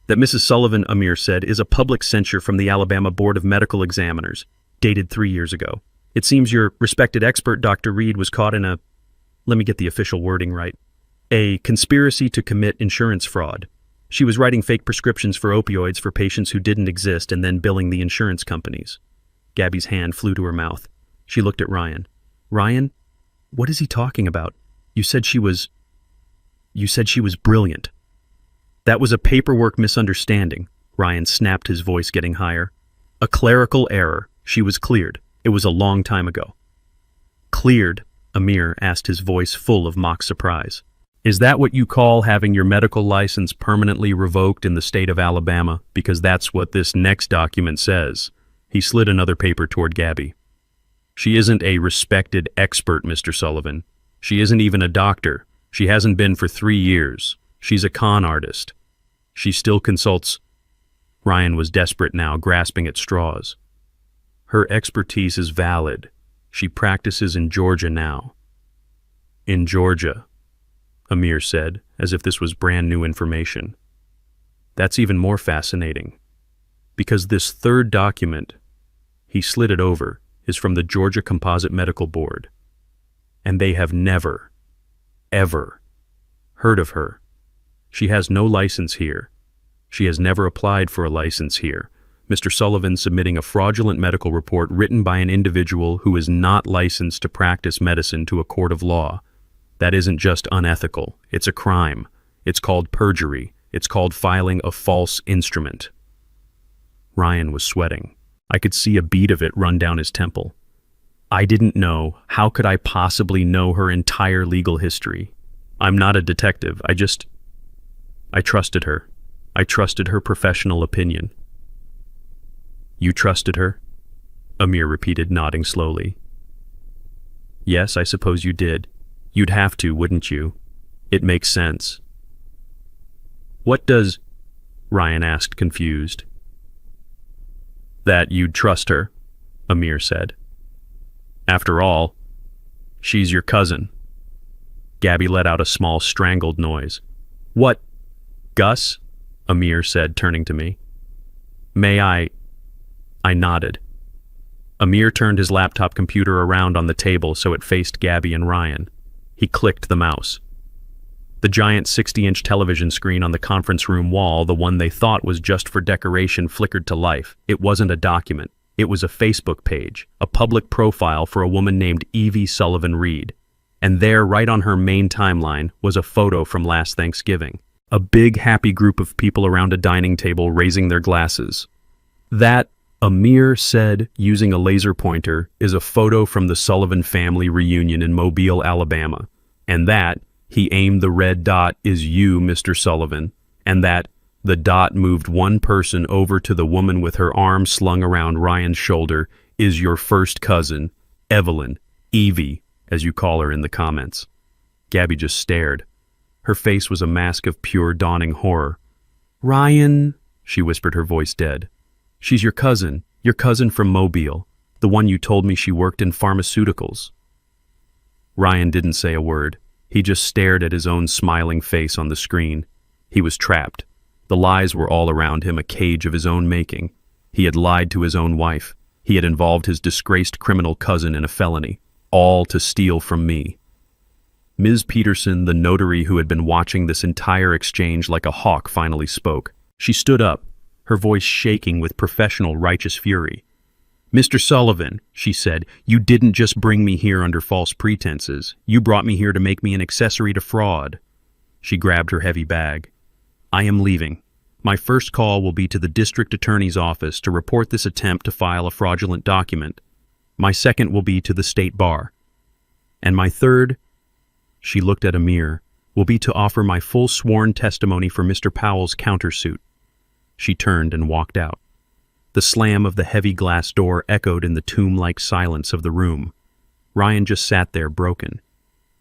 [SPEAKER 1] That Mrs. Sullivan, Amir said, is a public censure from the Alabama Board of Medical Examiners, dated 3 years ago. It seems your respected expert, Dr. Reed, was caught in let me get the official wording right, a conspiracy to commit insurance fraud. She was writing fake prescriptions for opioids for patients who didn't exist and then billing the insurance companies. Gabby's hand flew to her mouth. She looked at Ryan. Ryan, what is he talking about? You said she was brilliant. That was a paperwork misunderstanding. Ryan snapped, his voice getting higher. A clerical error. She was cleared. It was a long time ago. Cleared? Amir asked, his voice full of mock surprise. Is that what you call having your medical license permanently revoked in the state of Alabama? Because that's what this next document says. He slid another paper toward Gabby. She isn't a respected expert, Mr. Sullivan. She isn't even a doctor. She hasn't been for 3 years. She's a con artist. She still consults. Ryan was desperate now, grasping at straws. Her expertise is valid. She practices in Georgia now. In Georgia, Amir said, as if this was brand new information. That's even more fascinating, because this third document, he slid it over, is from the Georgia Composite Medical Board, and they have never, ever heard of her. She has no license here. She has never applied for a license here. Mr. Sullivan submitting a fraudulent medical report written by an individual who is not licensed to practice medicine to a court of law. That isn't just unethical. It's a crime. It's called perjury. It's called filing a false instrument. Ryan was sweating. I could see a bead of it run down his temple. I didn't know. How could I possibly know her entire legal history? I'm not a detective. I trusted her. I trusted her professional opinion. You trusted her? Amir repeated, nodding slowly. Yes, I suppose you did. You'd have to, wouldn't you? It makes sense. What does... Ryan asked, confused. That you'd trust her, Amir said. After all, she's your cousin. Gabby let out a small strangled noise. What? Gus? Amir said, turning to me. May I nodded. Amir turned his laptop computer around on the table so it faced Gabby and Ryan. He clicked the mouse. The giant 60-inch television screen on the conference room wall, the one they thought was just for decoration, flickered to life. It wasn't a document. It was a Facebook page, a public profile for a woman named Evie Sullivan Reed. And there, right on her main timeline, was a photo from last Thanksgiving. A big, happy group of people around a dining table raising their glasses. That, Amir said, using a laser pointer, is a photo from the Sullivan family reunion in Mobile, Alabama. And that, he aimed the red dot, is you, Mr. Sullivan. And that, the dot moved one person over to the woman with her arm slung around Ryan's shoulder, is your first cousin, Evelyn, Evie, as you call her in the comments. Gabby just stared. Her face was a mask of pure dawning horror. Ryan, she whispered, her voice dead. She's your cousin from Mobile, the one you told me she worked in pharmaceuticals. Ryan didn't say a word. He just stared at his own smiling face on the screen. He was trapped. The lies were all around him, a cage of his own making. He had lied to his own wife. He had involved his disgraced criminal cousin in a felony, all to steal from me. Ms. Peterson, the notary who had been watching this entire exchange like a hawk, finally spoke. She stood up, her voice shaking with professional righteous fury. Mr. Sullivan, she said, you didn't just bring me here under false pretenses. You brought me here to make me an accessory to fraud. She grabbed her heavy bag. I am leaving. My first call will be to the district attorney's office to report this attempt to file a fraudulent document. My second will be to the state bar. And my third, she looked at Amir, will be to offer my full sworn testimony for Mr. Powell's countersuit. She turned and walked out. The slam of the heavy glass door echoed in the tomb-like silence of the room. Ryan just sat there, broken.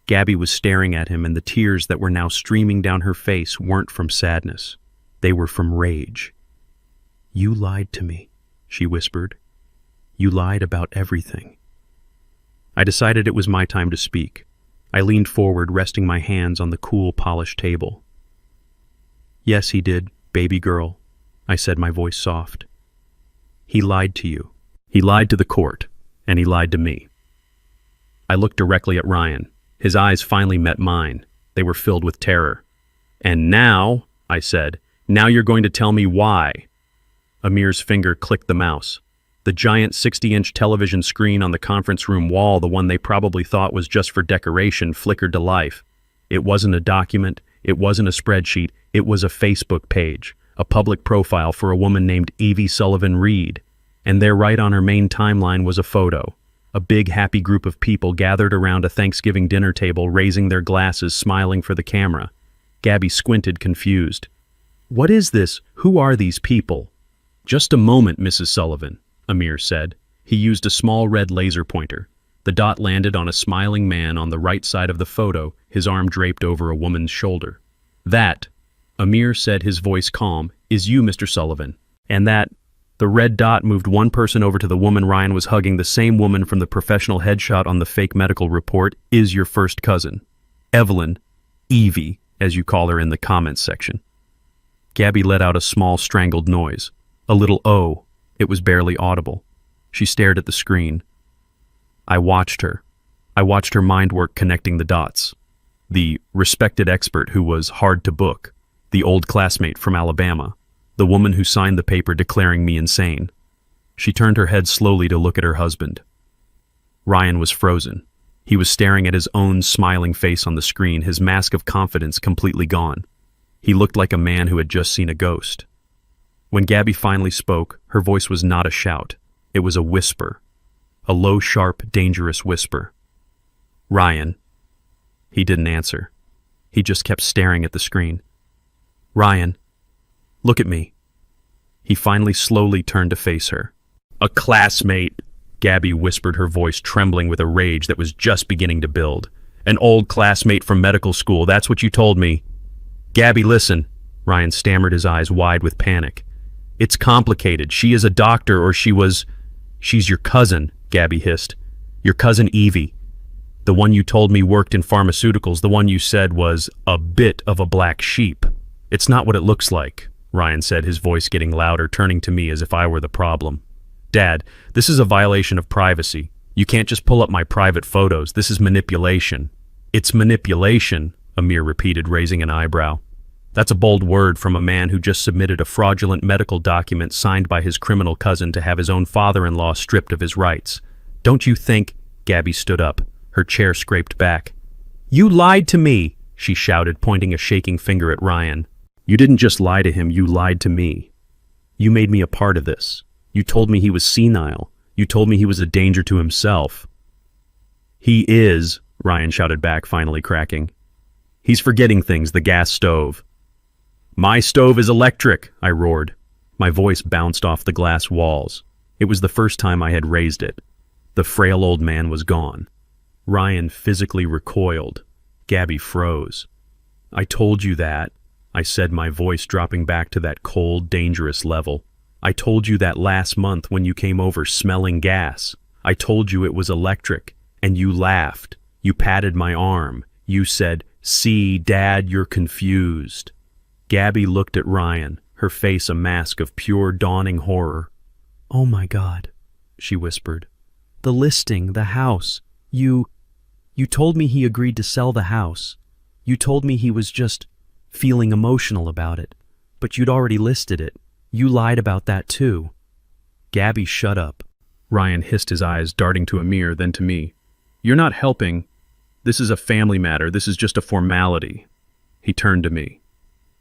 [SPEAKER 1] Gabby was staring at him, and the tears that were now streaming down her face weren't from sadness. They were from rage. You lied to me, she whispered. You lied about everything. I decided it was my time to speak. I leaned forward, resting my hands on the cool, polished table. Yes, he did, baby girl, I said, my voice soft. He lied to you. He lied to the court, and he lied to me. I looked directly at Ryan. His eyes finally met mine. They were filled with terror. And now, I said, now you're going to tell me why. Amir's finger clicked the mouse. The giant 60-inch television screen on the conference room wall, the one they probably thought was just for decoration, flickered to life. It wasn't a document. It wasn't a spreadsheet. It was a Facebook page, a public profile for a woman named Evie Sullivan Reed. And there, right on her main timeline, was a photo. A big, happy group of people gathered around a Thanksgiving dinner table, raising their glasses, smiling for the camera. Gabby squinted, confused. What is this? Who are these people? Just a moment, Mrs. Sullivan, Amir said. He used a small red laser pointer. The dot landed on a smiling man on the right side of the photo, his arm draped over a woman's shoulder. That, Amir said, his voice calm, is you, Mr. Sullivan. And that, the red dot moved one person over to the woman Ryan was hugging, the same woman from the professional headshot on the fake medical report, is your first cousin. Evelyn, Evie, as you call her in the comments section. Gabby let out a small strangled noise. A little "oh." It was barely audible. She stared at the screen. I watched her. I watched her mind work connecting the dots. The respected expert who was hard to book. The old classmate from Alabama. The woman who signed the paper declaring me insane. She turned her head slowly to look at her husband. Ryan was frozen. He was staring at his own smiling face on the screen, his mask of confidence completely gone. He looked like a man who had just seen a ghost. When Gabby finally spoke, her voice was not a shout. It was a whisper. A low, sharp, dangerous whisper. Ryan. He didn't answer. He just kept staring at the screen. Ryan. Look at me. He finally slowly turned to face her. A classmate, Gabby whispered, her voice trembling with a rage that was just beginning to build. An old classmate from medical school, that's what you told me. Gabby, listen. Ryan stammered, his eyes wide with panic. It's complicated. She is a doctor, or she's your cousin, Gabby hissed. Your cousin Evie. The one you told me worked in pharmaceuticals, the one you said was a bit of a black sheep. It's not what it looks like, Ryan said, his voice getting louder, turning to me as if I were the problem. Dad, this is a violation of privacy. You can't just pull up my private photos. This is manipulation. It's manipulation, Amir repeated, raising an eyebrow. That's a bold word from a man who just submitted a fraudulent medical document signed by his criminal cousin to have his own father-in-law stripped of his rights. Don't you think? Gabby stood up, her chair scraped back. You lied to me, she shouted, pointing a shaking finger at Ryan. You didn't just lie to him, you lied to me. You made me a part of this. You told me he was senile. You told me he was a danger to himself. He is, Ryan shouted back, finally cracking. He's forgetting things, the gas stove. My stove is electric, I roared. My voice bounced off the glass walls. It was the first time I had raised it. The frail old man was gone. Ryan physically recoiled. Gabby froze. I told you that, I said, my voice dropping back to that cold, dangerous level. I told you that last month when you came over smelling gas. I told you it was electric, and you laughed. You patted my arm. You said, "See, Dad, you're confused." Gabby looked at Ryan, her face a mask of pure dawning horror. Oh my God, she whispered. The listing, the house. You told me he agreed to sell the house. You told me he was just feeling emotional about it, but you'd already listed it. You lied about that too. Gabby, shut up. Ryan hissed, his eyes darting to Amir, then to me. You're not helping. This is a family matter. This is just a formality. He turned to me.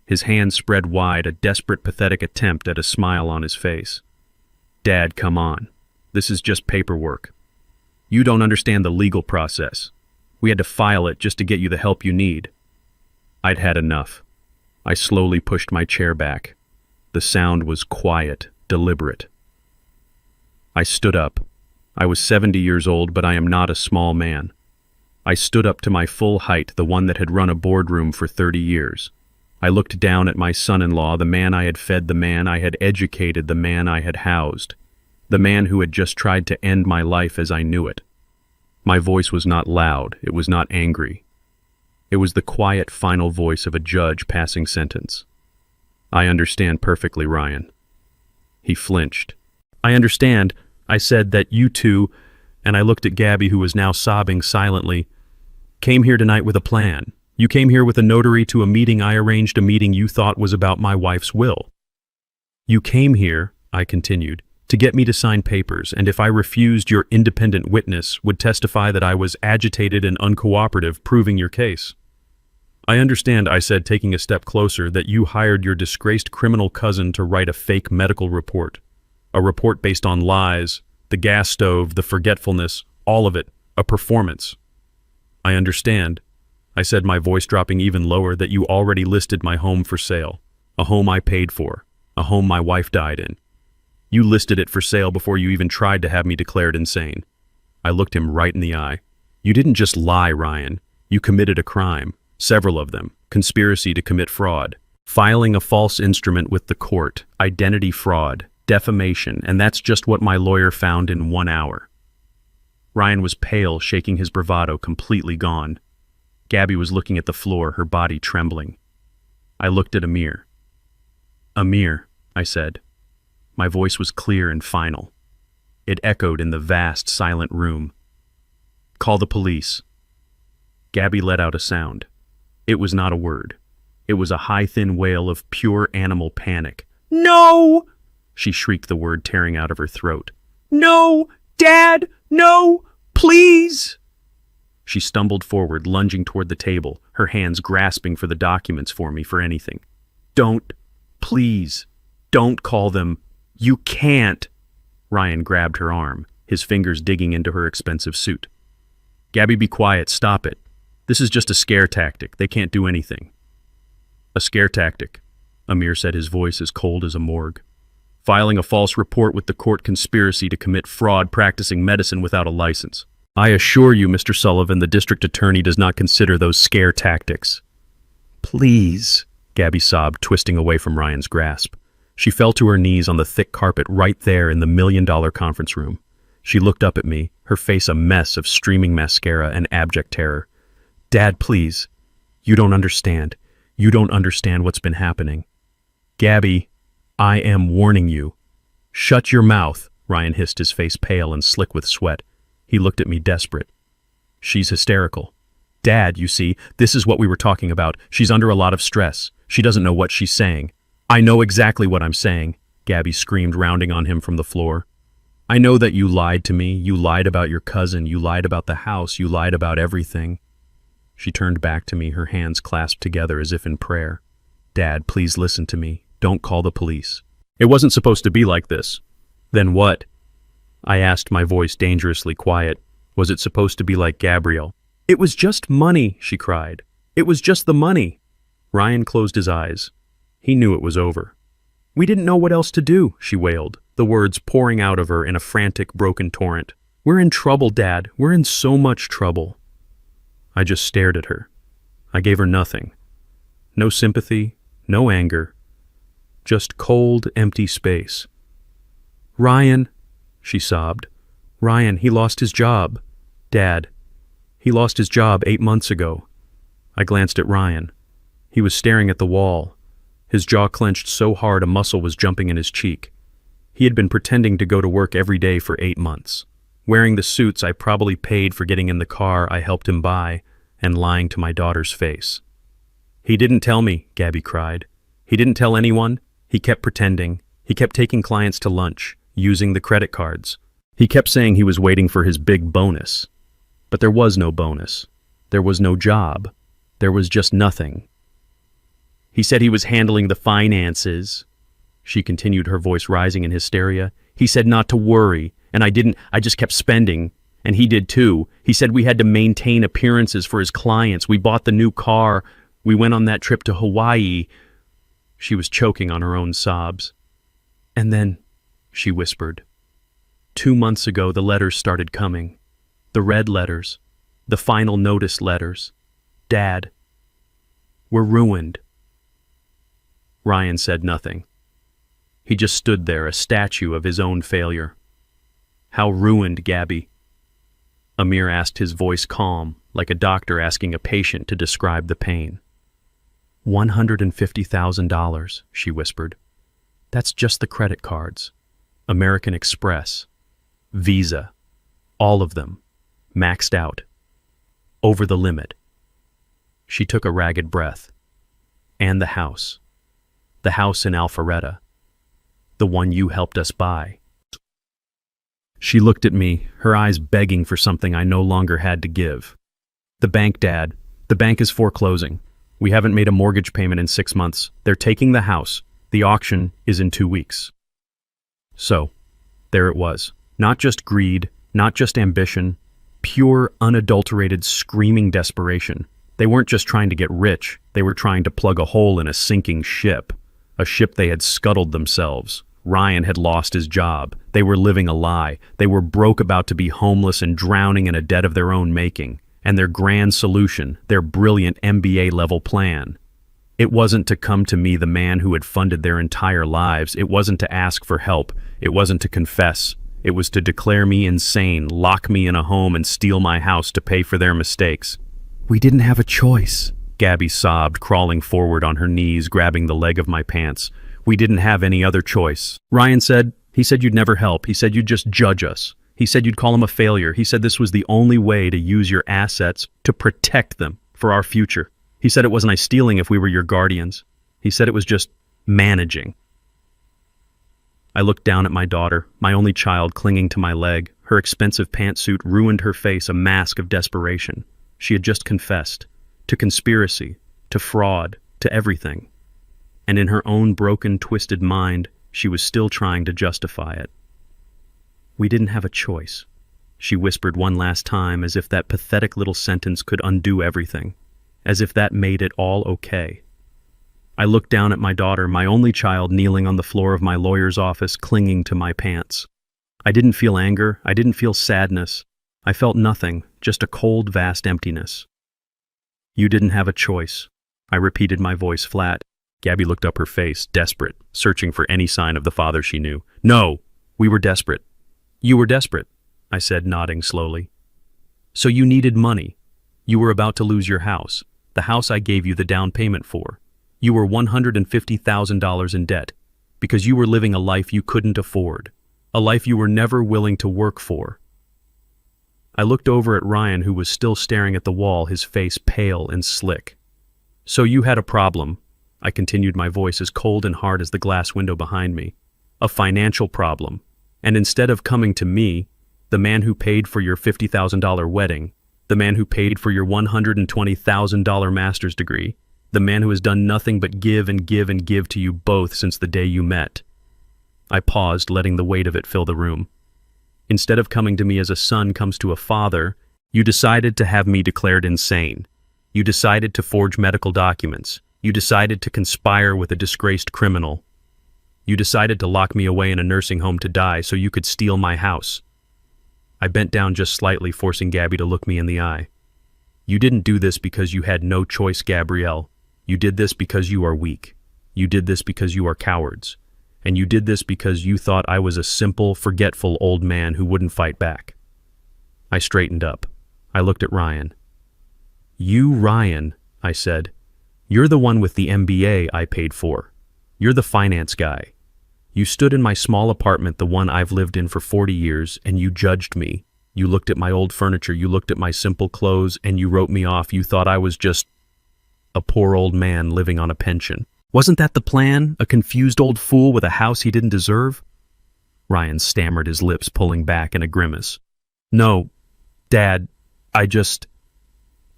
[SPEAKER 1] His hands spread wide, a desperate, pathetic attempt at a smile on his face. Dad, come on. This is just paperwork. You don't understand the legal process. We had to file it just to get you the help you need. I'd had enough. I slowly pushed my chair back. The sound was quiet, deliberate. I stood up. I was 70 years old, but I am not a small man. I stood up to my full height, the one that had run a boardroom for 30 years. I looked down at my son-in-law, the man I had fed, the man I had educated, the man I had housed, the man who had just tried to end my life as I knew it. My voice was not loud, it was not angry. It was the quiet, final voice of a judge passing sentence. I understand perfectly, Ryan. He flinched. I understand, I said, that you two, and I looked at Gabby, who was now sobbing silently, came here tonight with a plan. You came here with a notary to a meeting I arranged, a meeting you thought was about my wife's will. You came here, I continued, to get me to sign papers, and if I refused, your independent witness would testify that I was agitated and uncooperative, proving your case. I understand, I said, taking a step closer, that you hired your disgraced criminal cousin to write a fake medical report. A report based on lies, the gas stove, the forgetfulness, all of it, a performance. I understand, I said, my voice dropping even lower, that you already listed my home for sale, a home I paid for, a home my wife died in. You listed it for sale before you even tried to have me declared insane. I looked him right in the eye. You didn't just lie, Ryan. You committed a crime, several of them, conspiracy to commit fraud, filing a false instrument with the court, identity fraud, defamation, and that's just what my lawyer found in 1 hour. Ryan was pale, shaking his bravado, completely gone. Gabby was looking at the floor, her body trembling. I looked at Amir. Amir, I said. My voice was clear and final. It echoed in the vast, silent room. Call the police. Gabby let out a sound. It was not a word. It was a high, thin wail of pure animal panic. No! She shrieked the word tearing out of her throat. No! Dad! No! Please! She stumbled forward, lunging toward the table, her hands grasping for the documents for me, for anything. Don't. Please. Don't call them. You can't. Ryan grabbed her arm, his fingers digging into her expensive suit. Gabby, be quiet. Stop it. This is just a scare tactic. They can't do anything. A scare tactic, Amir said, his voice as cold as a morgue. Filing a false report with the court, conspiracy to commit fraud, practicing medicine without a license. I assure you, Mr. Sullivan, the district attorney does not consider those scare tactics. Please, Gabby sobbed, twisting away from Ryan's grasp. She fell to her knees on the thick carpet right there in the $1 million conference room. She looked up at me, her face a mess of streaming mascara and abject terror. Dad, please. You don't understand. You don't understand what's been happening. Gabby, I am warning you. Shut your mouth, Ryan hissed, his face pale and slick with sweat. He looked at me desperate. She's hysterical. Dad, you see, this is what we were talking about. She's under a lot of stress. She doesn't know what she's saying. I know exactly what I'm saying, Gabby screamed, rounding on him from the floor. I know that you lied to me. You lied about your cousin. You lied about the house. You lied about everything. She turned back to me, her hands clasped together as if in prayer. Dad, please listen to me. Don't call the police. It wasn't supposed to be like this. Then what? I asked, my voice dangerously quiet. Was it supposed to be like Gabrielle? It was just money, she cried. It was just the money. Ryan closed his eyes. He knew it was over. We didn't know what else to do, she wailed, the words pouring out of her in a frantic, broken torrent. We're in trouble, Dad. We're in so much trouble. I just stared at her. I gave her nothing. No sympathy, no anger. Just cold, empty space. Ryan, she sobbed. Ryan, he lost his job. Dad, he lost his job 8 months ago. I glanced at Ryan. He was staring at the wall. His jaw clenched so hard a muscle was jumping in his cheek. He had been pretending to go to work every day for 8 months, wearing the suits I probably paid for getting in the car I helped him buy, and lying to my daughter's face. He didn't tell me, Gabby cried. He didn't tell anyone. He kept pretending. He kept taking clients to lunch, using the credit cards. He kept saying he was waiting for his big bonus. But there was no bonus. There was no job. There was just nothing. He said he was handling the finances. She continued, her voice rising in hysteria. He said not to worry, and I didn't. I just kept spending, and he did too. He said we had to maintain appearances for his clients. We bought the new car. We went on that trip to Hawaii. She was choking on her own sobs. And then, she whispered, 2 months ago the letters started coming. The red letters. The final notice letters. Dad, we're ruined. Ryan said nothing. He just stood there, a statue of his own failure. How ruined, Gabby? Amir asked, his voice calm, like a doctor asking a patient to describe the pain. $150,000, she whispered. That's just the credit cards. American Express. Visa. All of them. Maxed out. Over the limit. She took a ragged breath. And the house. The house in Alpharetta. The one you helped us buy. She looked at me, her eyes begging for something I no longer had to give. The bank, Dad. The bank is foreclosing. We haven't made a mortgage payment in 6 months. They're taking the house. The auction is in 2 weeks. So, there it was. Not just greed, not just ambition, pure, unadulterated, screaming desperation. They weren't just trying to get rich. They were trying to plug a hole in a sinking ship. A ship they had scuttled themselves. Ryan had lost his job. They were living a lie. They were broke, about to be homeless and drowning in a debt of their own making. And their grand solution, their brilliant MBA-level plan. It wasn't to come to me, the man who had funded their entire lives. It wasn't to ask for help. It wasn't to confess. It was to declare me insane, lock me in a home, and steal my house to pay for their mistakes. We didn't have a choice, Gabby sobbed, crawling forward on her knees, grabbing the leg of my pants. We didn't have any other choice. Ryan said, he said you'd never help. He said you'd just judge us. He said you'd call him a failure. He said this was the only way to use your assets to protect them for our future. He said it wasn't nice stealing if we were your guardians. He said it was just managing. I looked down at my daughter, my only child, clinging to my leg. Her expensive pantsuit ruined her face, a mask of desperation. She had just confessed. To conspiracy, to fraud, to everything. And in her own broken, twisted mind, she was still trying to justify it. We didn't have a choice, she whispered one last time, as if that pathetic little sentence could undo everything, as if that made it all okay. I looked down at my daughter, my only child, kneeling on the floor of my lawyer's office, clinging to my pants. I didn't feel anger, I didn't feel sadness. I felt nothing, just a cold, vast emptiness. You didn't have a choice, I repeated, my voice flat. Gabby looked up, her face, desperate, searching for any sign of the father she knew. No, we were desperate. You were desperate, I said, nodding slowly. So you needed money. You were about to lose your house, the house I gave you the down payment for. You were $150,000 in debt, because you were living a life you couldn't afford. A life you were never willing to work for. I looked over at Ryan, who was still staring at the wall, his face pale and slick. So you had a problem, I continued, my voice as cold and hard as the glass window behind me. A financial problem. And instead of coming to me, the man who paid for your $50,000 wedding, the man who paid for your $120,000 master's degree, the man who has done nothing but give and give and give to you both since the day you met. I paused, letting the weight of it fill the room. Instead of coming to me as a son comes to a father, you decided to have me declared insane. You decided to forge medical documents. You decided to conspire with a disgraced criminal. You decided to lock me away in a nursing home to die so you could steal my house. I bent down just slightly, forcing Gabby to look me in the eye. You didn't do this because you had no choice, Gabrielle. You did this because you are weak. You did this because you are cowards. And you did this because you thought I was a simple, forgetful old man who wouldn't fight back. I straightened up. I looked at Ryan. You, Ryan, I said. You're the one with the MBA I paid for. You're the finance guy. You stood in my small apartment, the one I've lived in for 40 years, and you judged me. You looked at my old furniture, you looked at my simple clothes, and you wrote me off. You thought I was just a poor old man living on a pension. Wasn't that the plan? A confused old fool with a house he didn't deserve? Ryan stammered, his lips pulling back in a grimace. No, Dad, I just...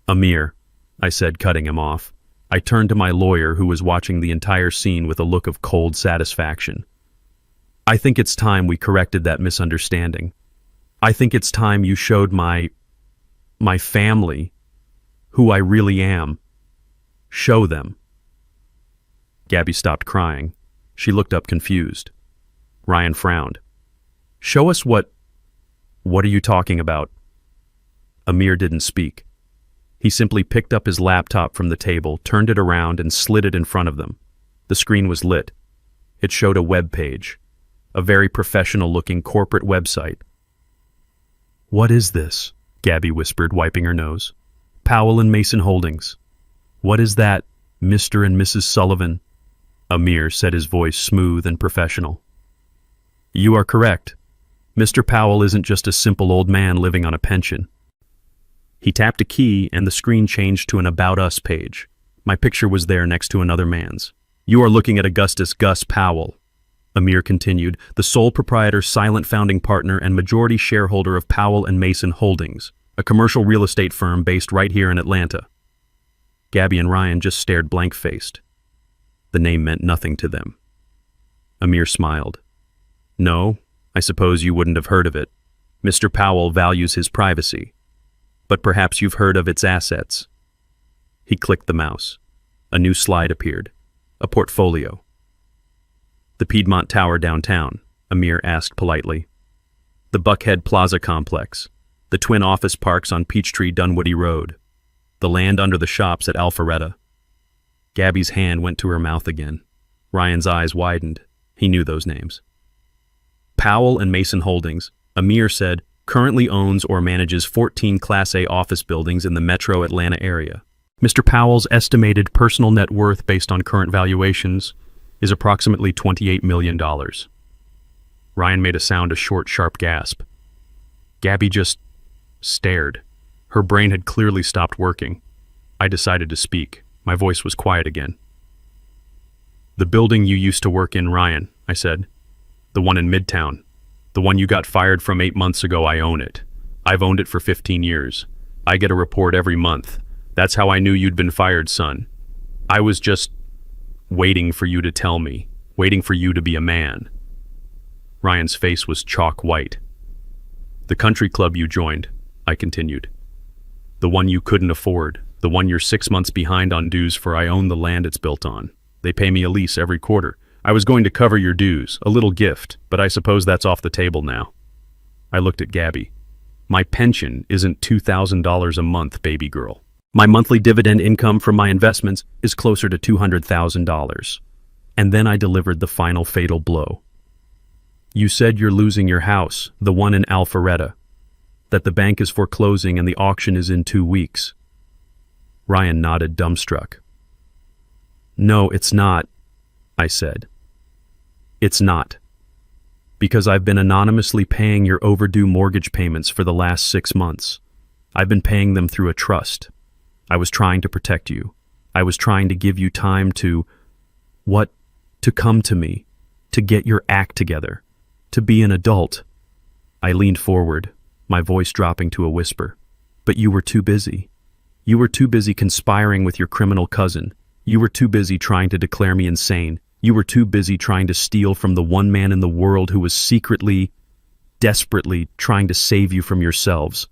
[SPEAKER 1] Amir, I said, cutting him off. I turned to my lawyer, who was watching the entire scene with a look of cold satisfaction. I think it's time we corrected that misunderstanding. I think it's time you showed my family who I really am. Show them. Gabby stopped crying. She looked up confused. Ryan frowned. Show us what are you talking about? Amir didn't speak. He simply picked up his laptop from the table, turned it around, and slid it in front of them. The screen was lit. It showed a web page, a very professional-looking corporate website. What is this? Gabby whispered, wiping her nose. Powell and Mason Holdings. What is that, Mr. and Mrs. Sullivan? Amir said, his voice smooth and professional. You are correct. Mr. Powell isn't just a simple old man living on a pension. He tapped a key and the screen changed to an About Us page. My picture was there next to another man's. You are looking at Augustus Gus Powell, Amir continued, the sole proprietor, silent founding partner, and majority shareholder of Powell and Mason Holdings, a commercial real estate firm based right here in Atlanta. Gabby and Ryan just stared blank-faced. The name meant nothing to them. Amir smiled. No, I suppose you wouldn't have heard of it. Mr. Powell values his privacy. But perhaps you've heard of its assets. He clicked the mouse. A new slide appeared. A portfolio. The Piedmont Tower downtown, Amir asked politely. The Buckhead Plaza complex. The twin office parks on Peachtree Dunwoody Road. The land under the shops at Alpharetta. Gabby's hand went to her mouth again. Ryan's eyes widened. He knew those names. Powell and Mason Holdings, Amir said, currently owns or manages 14 Class A office buildings in the metro Atlanta area. Mr. Powell's estimated personal net worth based on current valuations is approximately $28 million. Ryan made a short, sharp gasp. Gabby just stared. Her brain had clearly stopped working. I decided to speak. My voice was quiet again. The building you used to work in, Ryan, I said. The one in Midtown. The one you got fired from 8 months ago, I own it. I've owned it for 15 years. I get a report every month. That's how I knew you'd been fired, son. I was just waiting for you to tell me, waiting for you to be a man. Ryan's face was chalk white. The country club you joined, I continued. The one you couldn't afford, the one you're 6 months behind on dues for. I own the land it's built on. They pay me a lease every quarter. I was going to cover your dues, a little gift, but I suppose that's off the table now. I looked at Gabby. My pension isn't $2,000 a month, baby girl. My monthly dividend income from my investments is closer to $200,000. And then I delivered the final fatal blow. You said you're losing your house, the one in Alpharetta, that the bank is foreclosing and the auction is in 2 weeks. Ryan nodded, dumbstruck. No, it's not, I said. It's not. Because I've been anonymously paying your overdue mortgage payments for the last 6 months. I've been paying them through a trust. I was trying to protect you. I was trying to give you time to come to me, to get your act together, to be an adult. I leaned forward, my voice dropping to a whisper. But you were too busy. You were too busy conspiring with your criminal cousin. You were too busy trying to declare me insane. You were too busy trying to steal from the one man in the world who was secretly, desperately trying to save you from yourselves.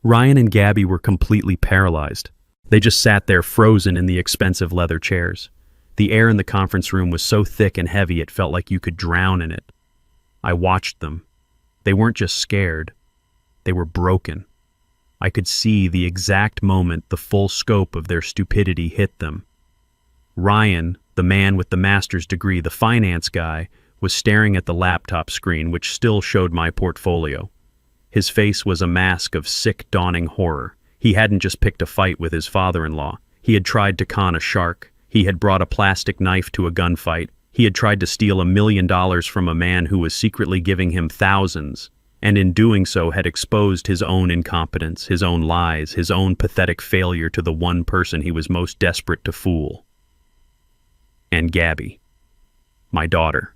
[SPEAKER 1] Ryan and Gabby were completely paralyzed. They just sat there frozen in the expensive leather chairs. The air in the conference room was so thick and heavy it felt like you could drown in it. I watched them. They weren't just scared. They were broken. I could see the exact moment the full scope of their stupidity hit them. Ryan, the man with the master's degree, the finance guy, was staring at the laptop screen which still showed my portfolio. His face was a mask of sick, dawning horror. He hadn't just picked a fight with his father-in-law. He had tried to con a shark. He had brought a plastic knife to a gunfight. He had tried to steal $1 million from a man who was secretly giving him thousands, and in doing so had exposed his own incompetence, his own lies, his own pathetic failure to the one person he was most desperate to fool. And Gabby, my daughter.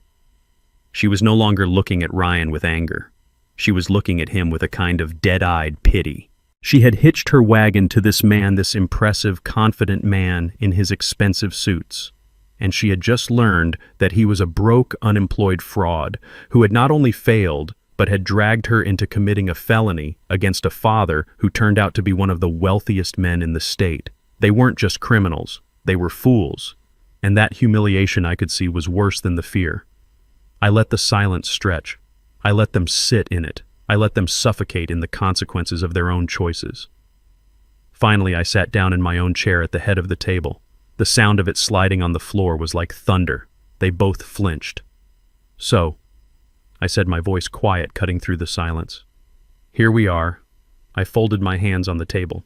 [SPEAKER 1] She was no longer looking at Ryan with anger. She was looking at him with a kind of dead-eyed pity. She had hitched her wagon to this man, this impressive, confident man in his expensive suits. And she had just learned that he was a broke, unemployed fraud who had not only failed, but had dragged her into committing a felony against a father who turned out to be one of the wealthiest men in the state. They weren't just criminals, they were fools. And that humiliation I could see was worse than the fear. I let the silence stretch. I let them sit in it. I let them suffocate in the consequences of their own choices. Finally, I sat down in my own chair at the head of the table. The sound of it sliding on the floor was like thunder. They both flinched. So, I said, my voice quiet, cutting through the silence. Here we are. I folded my hands on the table.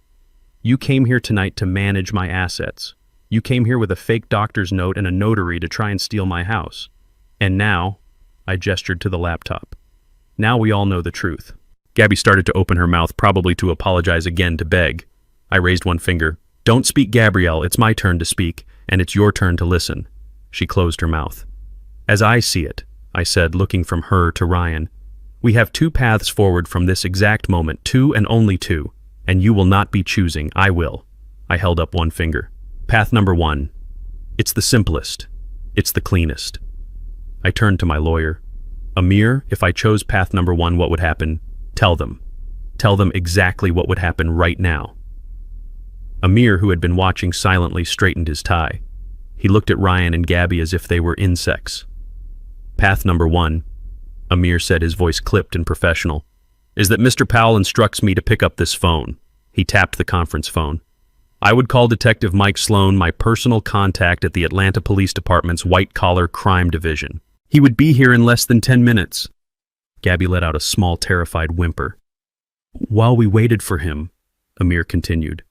[SPEAKER 1] You came here tonight to manage my assets. You came here with a fake doctor's note and a notary to try and steal my house. And now, I gestured to the laptop. Now we all know the truth. Gabby started to open her mouth, probably to apologize again, to beg. I raised one finger. Don't speak, Gabrielle. It's my turn to speak, and it's your turn to listen. She closed her mouth. As I see it, I said, looking from her to Ryan, we have 2 paths forward from this exact moment, 2 and only 2, and you will not be choosing. I will. I held up one finger. Path number 1. It's the simplest. It's the cleanest. I turned to my lawyer. Amir, if I chose path number 1, what would happen? Tell them. Tell them exactly what would happen right now. Amir, who had been watching silently, straightened his tie. He looked at Ryan and Gabby as if they were insects. Path number 1, Amir said, his voice clipped and professional, is that Mr. Powell instructs me to pick up this phone. He tapped the conference phone. I would call Detective Mike Sloan, my personal contact at the Atlanta Police Department's white-collar crime division. He would be here in less than 10 minutes. Gabby let out a small, terrified whimper. While we waited for him, Amir continued,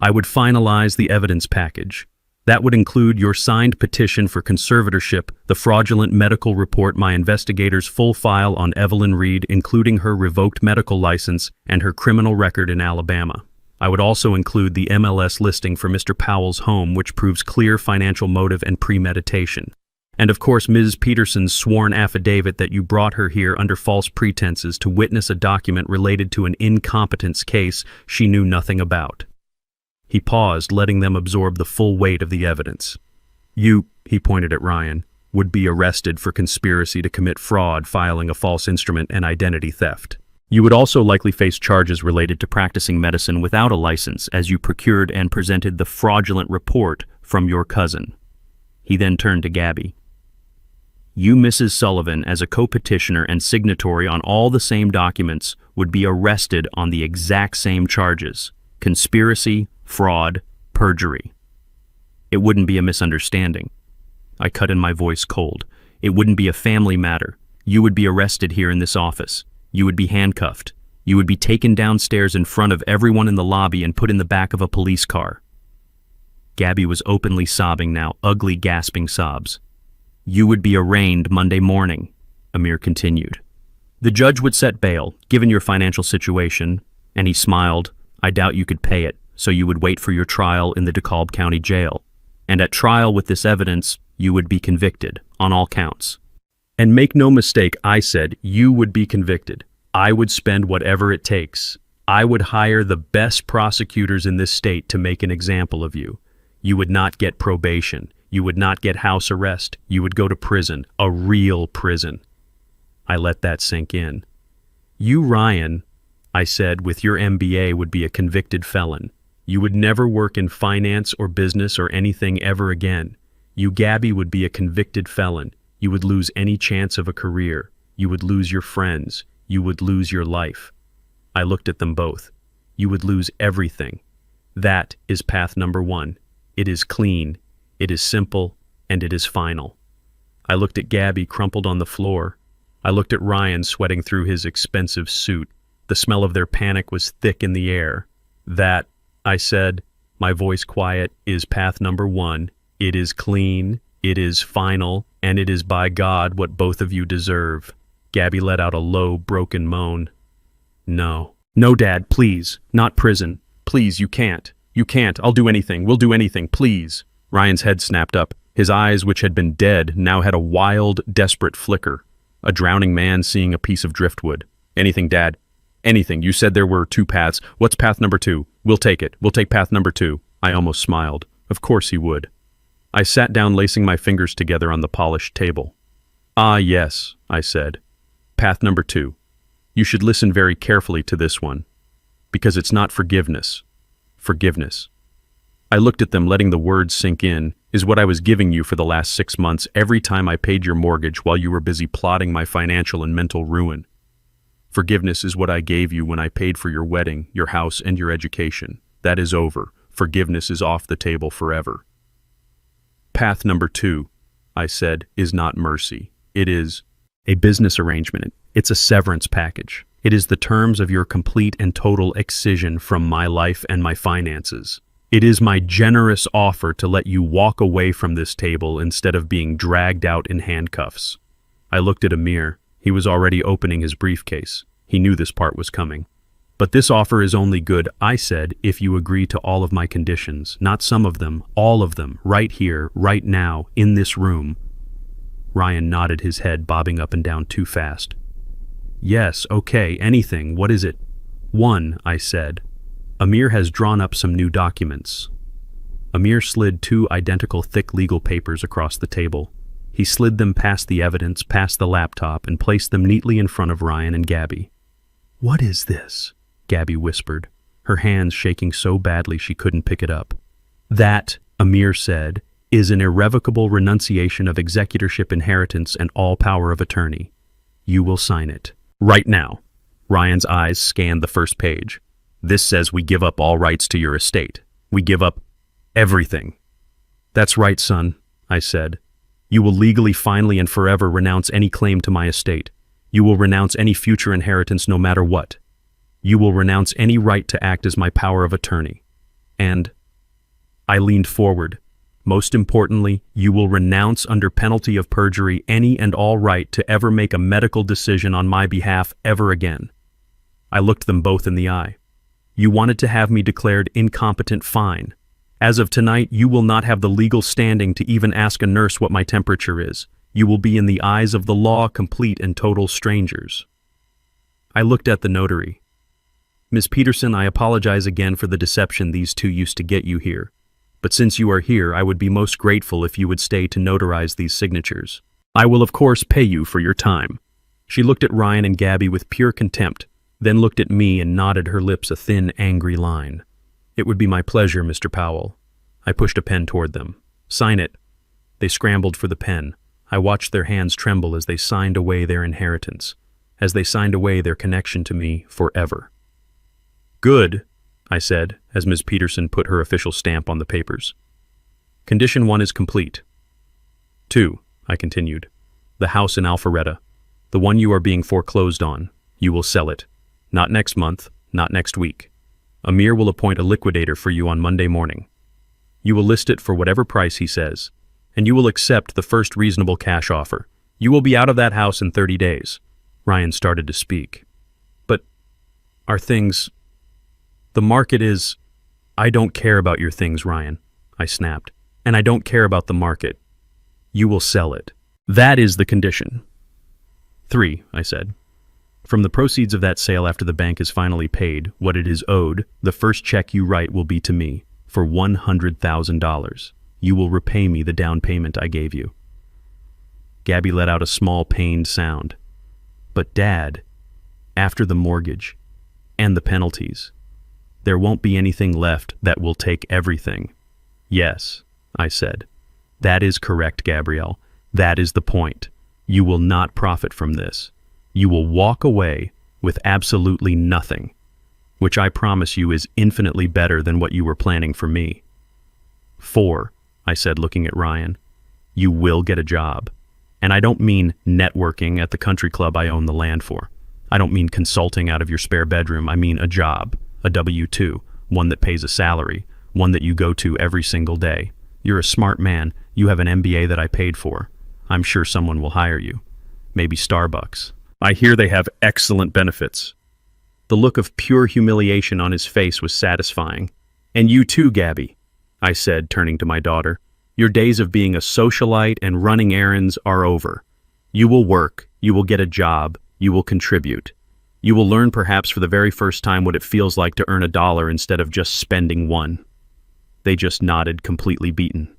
[SPEAKER 1] I would finalize the evidence package. That would include your signed petition for conservatorship, the fraudulent medical report, my investigators' full file on Evelyn Reed, including her revoked medical license and her criminal record in Alabama. I would also include the MLS listing for Mr. Powell's home, which proves clear financial motive and premeditation. And of course, Ms. Peterson's sworn affidavit that you brought her here under false pretenses to witness a document related to an incompetence case she knew nothing about. He paused, letting them absorb the full weight of the evidence. You, he pointed at Ryan, would be arrested for conspiracy to commit fraud, filing a false instrument, and identity theft. You would also likely face charges related to practicing medicine without a license, as you procured and presented the fraudulent report from your cousin. He then turned to Gabby. You, Mrs. Sullivan, as a co-petitioner and signatory on all the same documents, would be arrested on the exact same charges: conspiracy, fraud, perjury. It wouldn't be a misunderstanding. I cut in my voice cold. It wouldn't be a family matter. You would be arrested here in this office. You would be handcuffed. You would be taken downstairs in front of everyone in the lobby and put in the back of a police car. Gabby was openly sobbing now, ugly, gasping sobs. You would be arraigned Monday morning, Amir continued. The judge would set bail, given your financial situation, and he smiled. I doubt you could pay it, so you would wait for your trial in the DeKalb County Jail. And at trial with this evidence, you would be convicted, on all counts. And make no mistake, I said, you would be convicted. I would spend whatever it takes. I would hire the best prosecutors in this state to make an example of you. You would not get probation. You would not get house arrest. You would go to prison, a real prison. I let that sink in. You, Ryan, I said, with your MBA would be a convicted felon. You would never work in finance or business or anything ever again. You, Gabby, would be a convicted felon. You would lose any chance of a career. You would lose your friends. You would lose your life. I looked at them both. You would lose everything. That is path number one. It is clean, it is simple, and it is final. I looked at Gabby crumpled on the floor. I looked at Ryan sweating through his expensive suit. The smell of their panic was thick in the air. That, I said, my voice quiet, is path number one. It is clean, it is final, and it is by God what both of you deserve. Gabby let out a low, broken moan. No. No, Dad, please. Not prison. Please, you can't. You can't. I'll do anything. We'll do anything. Please. Ryan's head snapped up. His eyes, which had been dead, now had a wild, desperate flicker. A drowning man seeing a piece of driftwood. Anything, Dad. Anything. You said there were two paths. What's path number two? We'll take it. We'll take path number two. I almost smiled. Of course he would. I sat down, lacing my fingers together on the polished table. Ah, yes, I said. Path number two. You should listen very carefully to this one, because it's not forgiveness. Forgiveness. I looked at them, letting the words sink in, is what I was giving you for the last 6 months every time I paid your mortgage while you were busy plotting my financial and mental ruin. Forgiveness is what I gave you when I paid for your wedding, your house, and your education. That is over. Forgiveness is off the table forever. Path number two, I said, is not mercy. It is a business arrangement. It's a severance package. It is the terms of your complete and total excision from my life and my finances. It is my generous offer to let you walk away from this table instead of being dragged out in handcuffs. I looked at Amir. He was already opening his briefcase. He knew this part was coming. But this offer is only good, I said, if you agree to all of my conditions. Not some of them, all of them, right here, right now, in this room. Ryan nodded his head, bobbing up and down too fast. Yes, okay, anything. What is it? One, I said. Amir has drawn up some new documents. Amir slid 2 identical thick legal papers across the table. He slid them past the evidence, past the laptop, and placed them neatly in front of Ryan and Gabby. What is this? Gabby whispered, her hands shaking so badly she couldn't pick it up. That, Amir said, is an irrevocable renunciation of executorship, inheritance, and all power of attorney. You will sign it. Right now. Ryan's eyes scanned the first page. This says we give up all rights to your estate. We give up everything. That's right, son, I said. You will legally, finally, and forever renounce any claim to my estate. You will renounce any future inheritance no matter what. You will renounce any right to act as my power of attorney. And I leaned forward. Most importantly, you will renounce under penalty of perjury any and all right to ever make a medical decision on my behalf ever again. I looked them both in the eye. You wanted to have me declared incompetent, fine. As of tonight, you will not have the legal standing to even ask a nurse what my temperature is. You will be in the eyes of the law complete and total strangers. I looked at the notary. Ms. Peterson, I apologize again for the deception these two used to get you here. But since you are here, I would be most grateful if you would stay to notarize these signatures. I will of course pay you for your time. She looked at Ryan and Gabby with pure contempt, then looked at me and knotted her lips a thin, angry line. It would be my pleasure, Mr. Powell. I pushed a pen toward them. Sign it. They scrambled for the pen. I watched their hands tremble as they signed away their inheritance, as they signed away their connection to me forever. Good, I said, as Ms. Peterson put her official stamp on the papers. Condition 1 is complete. 2, I continued. The house in Alpharetta, the one you are being foreclosed on, you will sell it. Not next month, not next week. Amir will appoint a liquidator for you on Monday morning. You will list it for whatever price he says, and you will accept the first reasonable cash offer. You will be out of that house in 30 days. Ryan started to speak. But our things, the market is, I don't care about your things, Ryan, I snapped. And I don't care about the market. You will sell it. That is the condition. 3, I said. From the proceeds of that sale after the bank is finally paid what it is owed, the first check you write will be to me for $100,000. You will repay me the down payment I gave you. Gabby let out a small pained sound. But Dad, after the mortgage and the penalties, there won't be anything left that will take everything. Yes, I said. That is correct, Gabrielle. That is the point. You will not profit from this. You will walk away with absolutely nothing, which I promise you is infinitely better than what you were planning for me. 4, I said, looking at Ryan. You will get a job. And I don't mean networking at the country club I own the land for. I don't mean consulting out of your spare bedroom. I mean a job, a W-2, one that pays a salary, one that you go to every single day. You're a smart man. You have an MBA that I paid for. I'm sure someone will hire you. Maybe Starbucks. I hear they have excellent benefits. The look of pure humiliation on his face was satisfying. And you too, Gabby, I said, turning to my daughter. Your days of being a socialite and running errands are over. You will work, you will get a job, you will contribute. You will learn perhaps for the very first time what it feels like to earn $1 instead of just spending $1. They just nodded, completely beaten.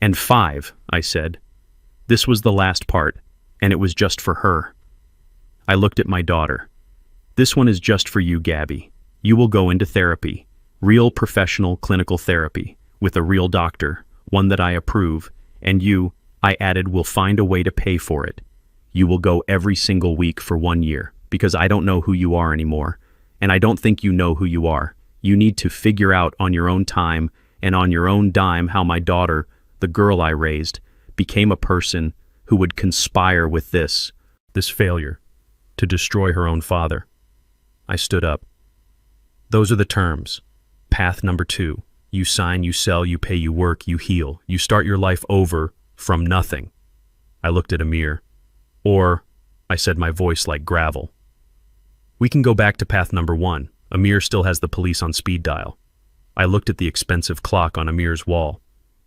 [SPEAKER 1] And 5, I said. This was the last part, and it was just for her. I looked at my daughter. This one is just for you, Gabby. You will go into therapy, real professional clinical therapy, with a real doctor, one that I approve, and you, I added, will find a way to pay for it. You will go every single week for 1 year, because I don't know who you are anymore, and I don't think you know who you are. You need to figure out on your own time and on your own dime how my daughter, the girl I raised, became a person who would conspire with this failure, to destroy her own father. I stood up. Those are the terms. Path number 2. You sign, you sell, you pay, you work, you heal. You start your life over from nothing. I looked at Amir. Or, I said, my voice like gravel. We can go back to path number 1. Amir still has the police on speed dial. I looked at the expensive clock on Amir's wall.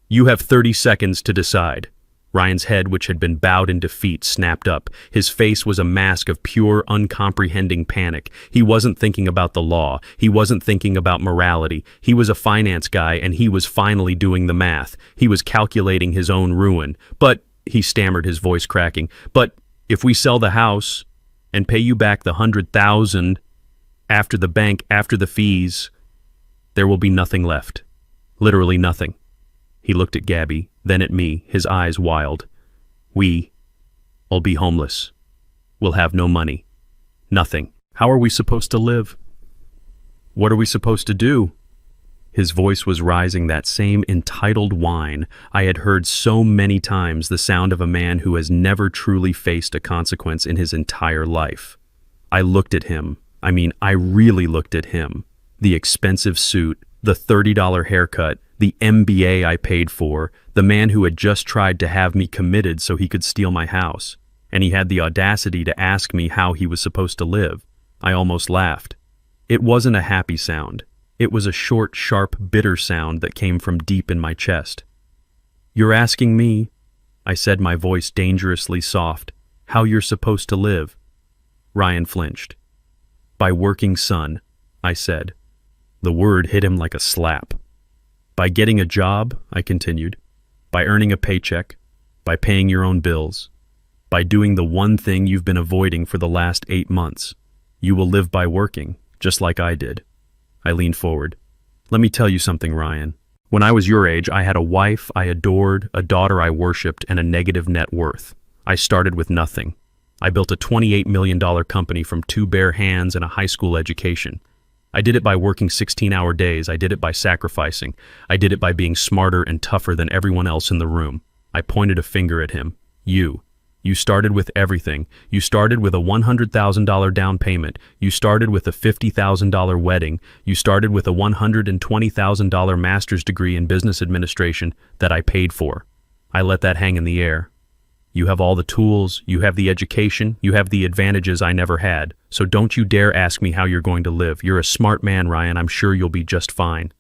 [SPEAKER 1] You have 30 seconds to decide. Ryan's head, which had been bowed in defeat, snapped up. His face was a mask of pure, uncomprehending panic. He wasn't thinking about the law. He wasn't thinking about morality. He was a finance guy, and he was finally doing the math. He was calculating his own ruin. But, he stammered, his voice cracking, but if we sell the house and pay you back the $100,000 after the bank, after the fees, there will be nothing left. Literally nothing. He looked at Gabby, then at me, his eyes wild. I'll be homeless. We'll have no money. Nothing. How are we supposed to live? What are we supposed to do? His voice was rising, that same entitled whine I had heard so many times, the sound of a man who has never truly faced a consequence in his entire life. I looked at him. I really looked at him. The expensive suit, the $30 haircut, the MBA I paid for, the man who had just tried to have me committed so he could steal my house. And he had the audacity to ask me how he was supposed to live. I almost laughed. It wasn't a happy sound. It was a short, sharp, bitter sound that came from deep in my chest. You're asking me, I said, my voice dangerously soft, how you're supposed to live. Ryan flinched. By working, son, I said. The word hit him like a slap. By getting a job, I continued. By earning a paycheck. By paying your own bills. By doing the one thing you've been avoiding for the last 8 months. You will live by working, just like I did. I leaned forward. Let me tell you something, Ryan. When I was your age, I had a wife I adored, a daughter I worshipped, and a negative net worth. I started with nothing. I built a $28 million company from 2 bare hands and a high school education. I did it by working 16-hour days. I did it by sacrificing. I did it by being smarter and tougher than everyone else in the room. I pointed a finger at him. You started with everything. You started with a $100,000 down payment. You started with a $50,000 wedding. You started with a $120,000 master's degree in business administration that I paid for. I let that hang in the air. You have all the tools, you have the education, you have the advantages I never had. So don't you dare ask me how you're going to live. You're a smart man, Ryan. I'm sure you'll be just fine.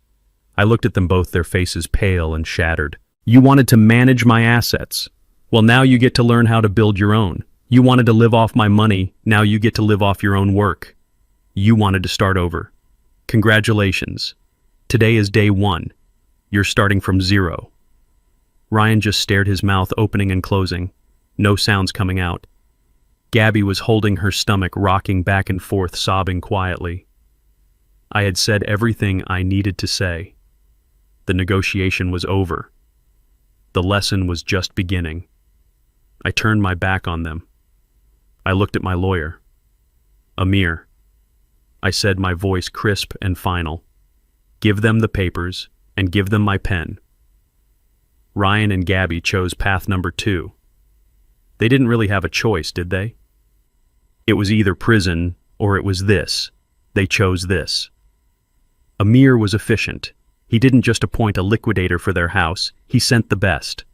[SPEAKER 1] I looked at them both, their faces pale and shattered. You wanted to manage my assets. Well, now you get to learn how to build your own. You wanted to live off my money. Now you get to live off your own work. You wanted to start over. Congratulations. Today is day 1. You're starting from 0. Ryan just stared, his mouth opening and closing. No sounds coming out. Gabby was holding her stomach, rocking back and forth, sobbing quietly. I had said everything I needed to say. The negotiation was over. The lesson was just beginning. I turned my back on them. I looked at my lawyer. Amir. I said, my voice crisp and final. Give them the papers and give them my pen. Ryan and Gabby chose path number 2. They didn't really have a choice, did they? It was either prison or it was this. They chose this. Amir was efficient. He didn't just appoint a liquidator for their house, he sent the best.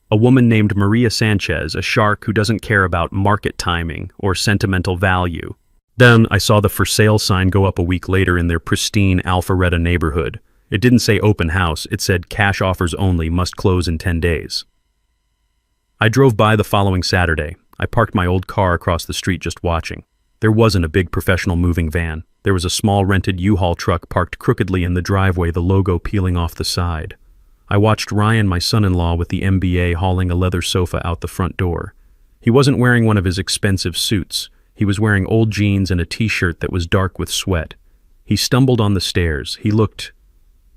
[SPEAKER 1] A woman named Maria Sanchez, a shark who doesn't care about market timing or sentimental value. Then I saw the for sale sign go up a week later in their pristine Alpharetta neighborhood. It didn't say open house, it said cash offers only, must close in 10 days. I drove by the following Saturday. I parked my old car across the street just watching. There wasn't a big professional moving van. There was a small rented U-Haul truck parked crookedly in the driveway, the logo peeling off the side. I watched Ryan, my son-in-law, with the MBA hauling a leather sofa out the front door. He wasn't wearing one of his expensive suits. He was wearing old jeans and a t-shirt that was dark with sweat. He stumbled on the stairs. He looked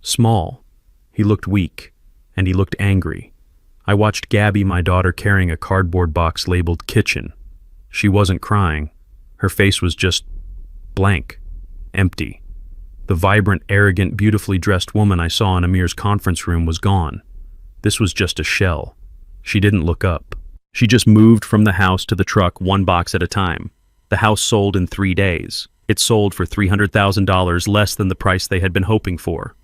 [SPEAKER 1] small. He looked weak. And he looked angry. I watched Gabby, my daughter, carrying a cardboard box labeled kitchen. She wasn't crying. Her face was just blank, empty. The vibrant, arrogant, beautifully dressed woman I saw in Amir's conference room was gone. This was just a shell. She didn't look up. She just moved from the house to the truck, one box at a time. The house sold in 3 days. It sold for $300,000, less than the price they had been hoping for.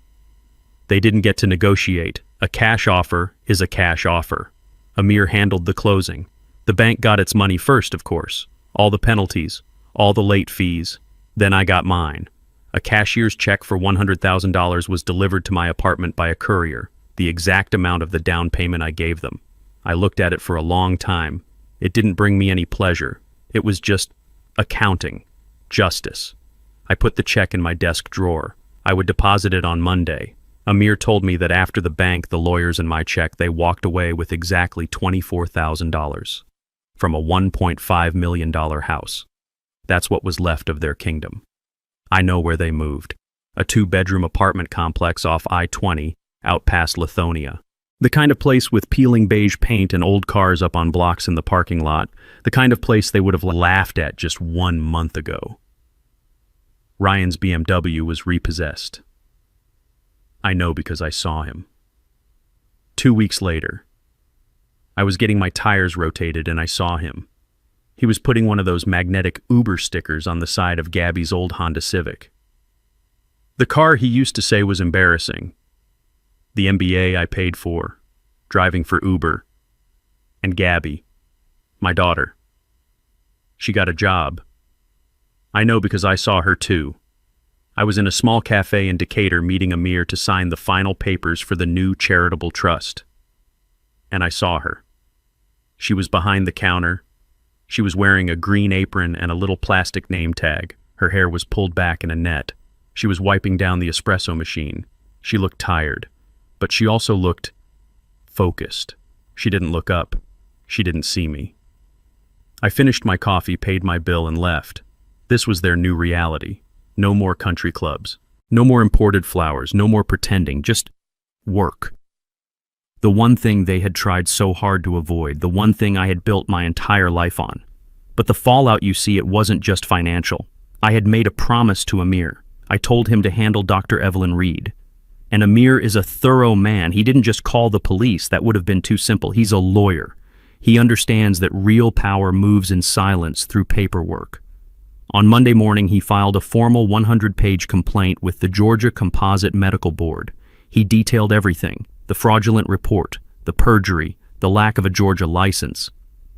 [SPEAKER 1] They didn't get to negotiate. A cash offer is a cash offer. Amir handled the closing. The bank got its money first, of course. All the penalties, all the late fees. Then I got mine. A cashier's check for $100,000 was delivered to my apartment by a courier, the exact amount of the down payment I gave them. I looked at it for a long time. It didn't bring me any pleasure. It was just accounting, justice. I put the check in my desk drawer. I would deposit it on Monday. Amir told me that after the bank, the lawyers, and my check, they walked away with exactly $24,000 from a $1.5 million house. That's what was left of their kingdom. I know where they moved. A 2-bedroom apartment complex off I-20, out past Lithonia. The kind of place with peeling beige paint and old cars up on blocks in the parking lot. The kind of place they would have laughed at just 1 month ago. Ryan's BMW was repossessed. I know because I saw him. 2 weeks later, I was getting my tires rotated and I saw him. He was putting one of those magnetic Uber stickers on the side of Gabby's old Honda Civic. The car, he used to say, was embarrassing. The MBA I paid for, driving for Uber, and Gabby, my daughter. She got a job. I know because I saw her too. I was in a small cafe in Decatur meeting Amir to sign the final papers for the new charitable trust. And I saw her. She was behind the counter. She was wearing a green apron and a little plastic name tag. Her hair was pulled back in a net. She was wiping down the espresso machine. She looked tired, but she also looked focused. She didn't look up. She didn't see me. I finished my coffee, paid my bill, and left. This was their new reality. No more country clubs. No more imported flowers. No more pretending. Just work. The one thing they had tried so hard to avoid. The one thing I had built my entire life on. But the fallout, you see, it wasn't just financial. I had made a promise to Amir. I told him to handle Dr. Evelyn Reed. And Amir is a thorough man. He didn't just call the police. That would have been too simple. He's a lawyer. He understands that real power moves in silence through paperwork. On Monday morning, he filed a formal 100-page complaint with the Georgia Composite Medical Board. He detailed everything: the fraudulent report, the perjury, the lack of a Georgia license.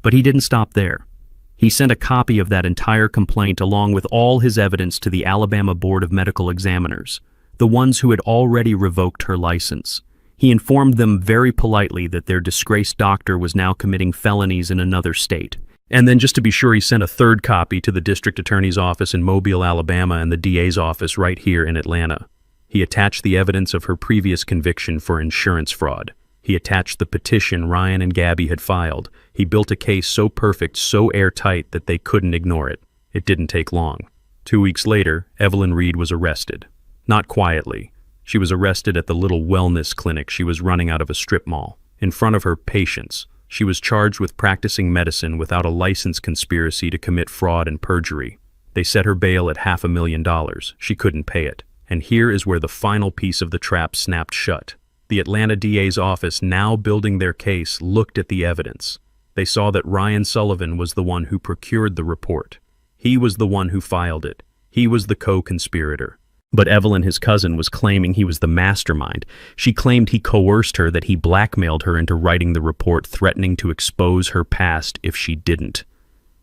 [SPEAKER 1] But he didn't stop there. He sent a copy of that entire complaint along with all his evidence to the Alabama Board of Medical Examiners, the ones who had already revoked her license. He informed them very politely that their disgraced doctor was now committing felonies in another state. And then, just to be sure, he sent a third copy to the district attorney's office in Mobile, Alabama, and the DA's office right here in Atlanta. He attached the evidence of her previous conviction for insurance fraud. He attached the petition Ryan and Gabby had filed. He built a case so perfect, so airtight that they couldn't ignore it. It didn't take long. 2 weeks later, Evelyn Reed was arrested. Not quietly. She was arrested at the little wellness clinic she was running out of a strip mall. In front of her patients, she was charged with practicing medicine without a license conspiracy to commit fraud and perjury. They set her bail at $500,000. She couldn't pay it. And here is where the final piece of the trap snapped shut. The Atlanta DA's office, now building their case, looked at the evidence. They saw that Ryan Sullivan was the one who procured the report. He was the one who filed it. He was the co-conspirator. But Evelyn, his cousin, was claiming he was the mastermind. She claimed he coerced her, that he blackmailed her into writing the report, threatening to expose her past if she didn't.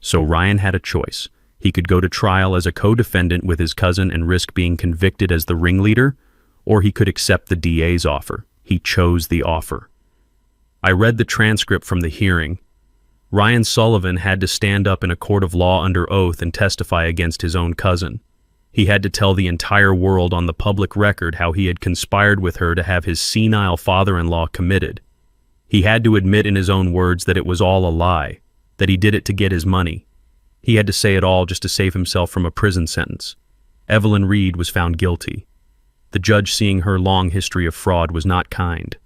[SPEAKER 1] So Ryan had a choice. He could go to trial as a co-defendant with his cousin and risk being convicted as the ringleader, or he could accept the DA's offer. He chose the offer. I read the transcript from the hearing. Ryan Sullivan had to stand up in a court of law under oath and testify against his own cousin. He had to tell the entire world on the public record how he had conspired with her to have his senile father-in-law committed. He had to admit in his own words that it was all a lie, that he did it to get his money. He had to say it all just to save himself from a prison sentence. Evelyn Reed was found guilty. The judge, seeing her long history of fraud, was not kind.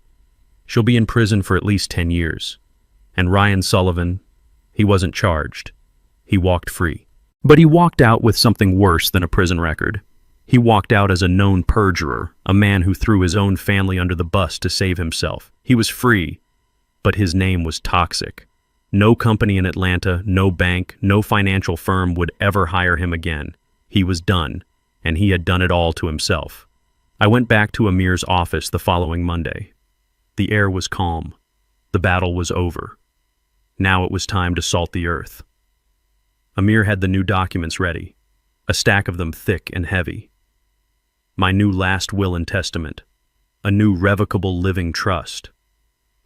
[SPEAKER 1] She'll be in prison for at least 10 years. And Ryan Sullivan, he wasn't charged. He walked free. But he walked out with something worse than a prison record. He walked out as a known perjurer, a man who threw his own family under the bus to save himself. He was free, but his name was toxic. No company in Atlanta, no bank, no financial firm would ever hire him again. He was done, and he had done it all to himself. I went back to Amir's office the following Monday. The air was calm. The battle was over. Now it was time to salt the earth. Amir had the new documents ready, a stack of them thick and heavy. My new last will and testament, a new revocable living trust,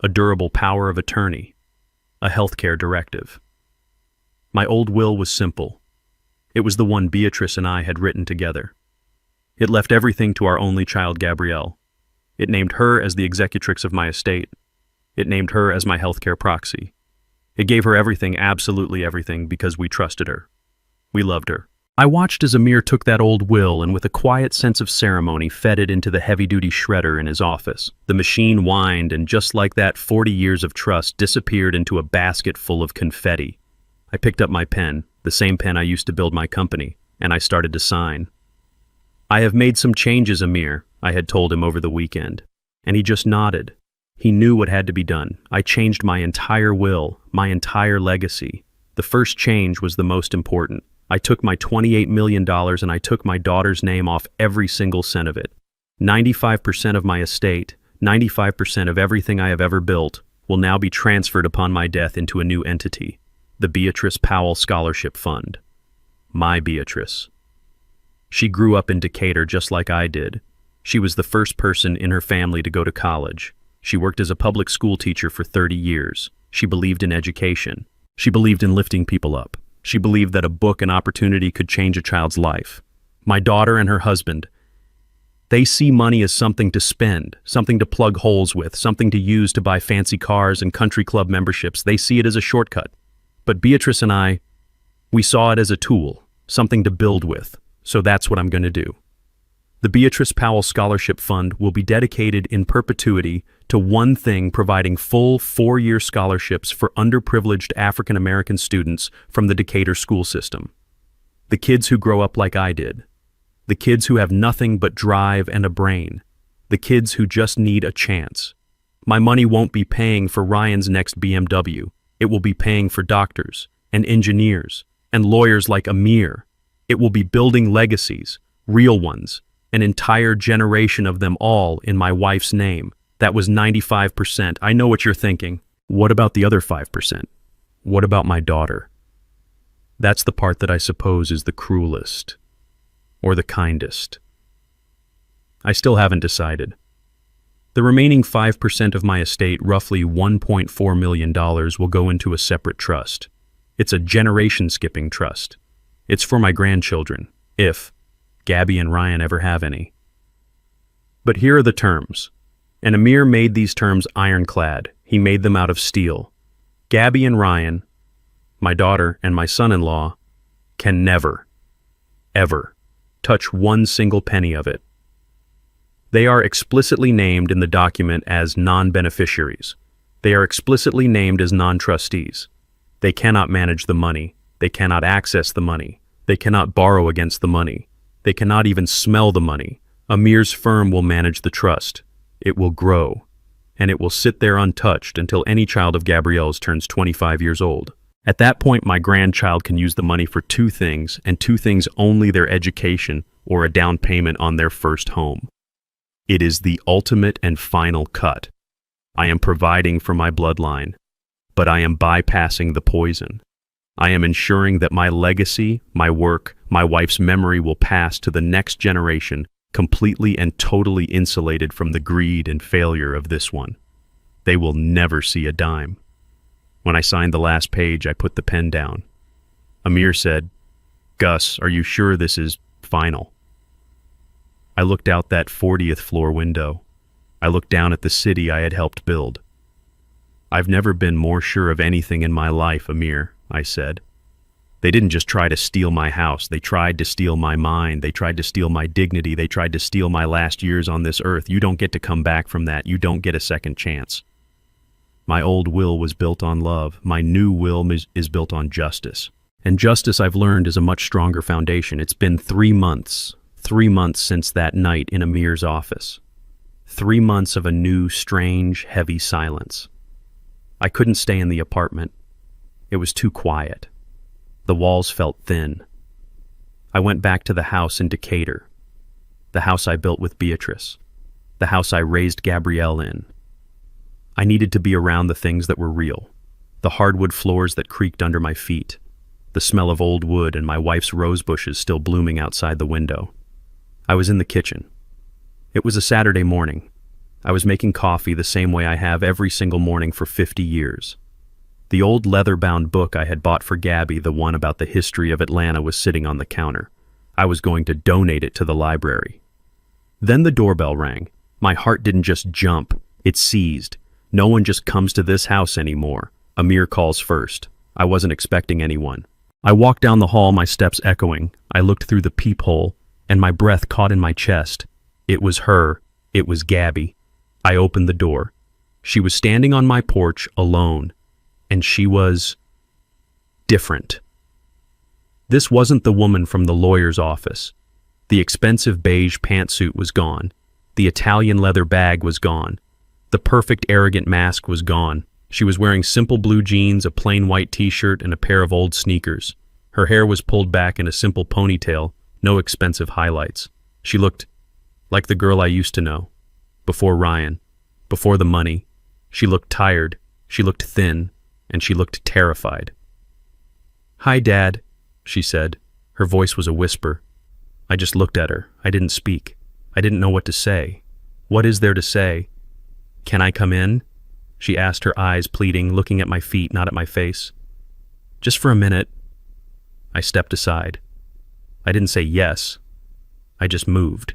[SPEAKER 1] a durable power of attorney, a healthcare directive. My old will was simple. It was the one Beatrice and I had written together. It left everything to our only child, Gabrielle. It named her as the executrix of my estate. It named her as my healthcare proxy. It gave her everything, absolutely everything, because we trusted her. We loved her. I watched as Amir took that old will and with a quiet sense of ceremony fed it into the heavy-duty shredder in his office. The machine whined, and just like that, 40 years of trust disappeared into a basket full of confetti. I picked up my pen, the same pen I used to build my company, and I started to sign. I have made some changes, Amir, I had told him over the weekend, and he just nodded. He knew what had to be done. I changed my entire will, my entire legacy. The first change was the most important. I took my $28 million and I took my daughter's name off every single cent of it. 95% of my estate, 95% of everything I have ever built, will now be transferred upon my death into a new entity, the Beatrice Powell Scholarship Fund. My Beatrice. She grew up in Decatur just like I did. She was the first person in her family to go to college. She worked as a public school teacher for 30 years. She believed in education. She believed in lifting people up. She believed that a book and opportunity could change a child's life. My daughter and her husband, they see money as something to spend, something to plug holes with, something to use to buy fancy cars and country club memberships. They see it as a shortcut. But Beatrice and I, we saw it as a tool, something to build with. So that's what I'm going to do. The Beatrice Powell Scholarship Fund will be dedicated in perpetuity to one thing, providing full 4-year scholarships for underprivileged African American students from the Decatur school system. The kids who grow up like I did. The kids who have nothing but drive and a brain. The kids who just need a chance. My money won't be paying for Ryan's next BMW. It will be paying for doctors and engineers and lawyers like Amir. It will be building legacies, real ones, an entire generation of them, all in my wife's name. That was 95%. I know what you're thinking. What about the other 5%? What about my daughter? That's the part that I suppose is the cruelest, or the kindest. I still haven't decided. The remaining 5% of my estate, roughly $1.4 million, will go into a separate trust. It's a generation-skipping trust. It's for my grandchildren, if Gabby and Ryan ever have any. But here are the terms. And Amir made these terms ironclad. He made them out of steel. Gabby and Ryan, my daughter and my son-in-law, can never, ever touch one single penny of it. They are explicitly named in the document as non-beneficiaries. They are explicitly named as non-trustees. They cannot manage the money. They cannot access the money. They cannot borrow against the money. They cannot even smell the money. Amir's firm will manage the trust. It will grow, and it will sit there untouched until any child of Gabrielle's turns 25 years old. At that point, my grandchild can use the money for two things, and two things only: their education or a down payment on their first home. It is the ultimate and final cut. I am providing for my bloodline, but I am bypassing the poison. I am ensuring that my legacy, my work, my wife's memory will pass to the next generation, completely and totally insulated from the greed and failure of this one. They will never see a dime. When I signed the last page, I put the pen down. Amir said, "Gus, are you sure this is final?" I looked out that 40th floor window. I looked down at the city I had helped build. "I've never been more sure of anything in my life, Amir," I said. "They didn't just try to steal my house. They tried to steal my mind. They tried to steal my dignity. They tried to steal my last years on this earth. You don't get to come back from that. You don't get a second chance." My old will was built on love. My new will is built on justice. And justice, I've learned, is a much stronger foundation. It's been 3 months. 3 months since that night in Amir's office. 3 months of a new, strange, heavy silence. I couldn't stay in the apartment. It was too quiet. The walls felt thin. I went back to the house in Decatur, the house I built with Beatrice, the house I raised Gabrielle in. I needed to be around the things that were real, the hardwood floors that creaked under my feet, the smell of old wood and my wife's rose bushes still blooming outside the window. I was in the kitchen. It was a Saturday morning. I was making coffee the same way I have every single morning for 50 years. The old leather-bound book I had bought for Gabby, the one about the history of Atlanta, was sitting on the counter. I was going to donate it to the library. Then the doorbell rang. My heart didn't just jump, it seized. No one just comes to this house anymore. Amir calls first. I wasn't expecting anyone. I walked down the hall, my steps echoing. I looked through the peephole, and my breath caught in my chest. It was her. It was Gabby. I opened the door. She was standing on my porch, alone. And she was different. This wasn't the woman from the lawyer's office. The expensive beige pantsuit was gone. The Italian leather bag was gone. The perfect arrogant mask was gone. She was wearing simple blue jeans, a plain white t-shirt, and a pair of old sneakers. Her hair was pulled back in a simple ponytail, no expensive highlights. She looked like the girl I used to know. Before Ryan. Before the money. She looked tired. She looked thin. And she looked terrified. "Hi, Dad," she said. Her voice was a whisper. I just looked at her. I didn't speak. I didn't know what to say. What is there to say? "Can I come in?" she asked, her eyes pleading, looking at my feet, not at my face. "Just for a minute." I stepped aside. I didn't say yes. I just moved.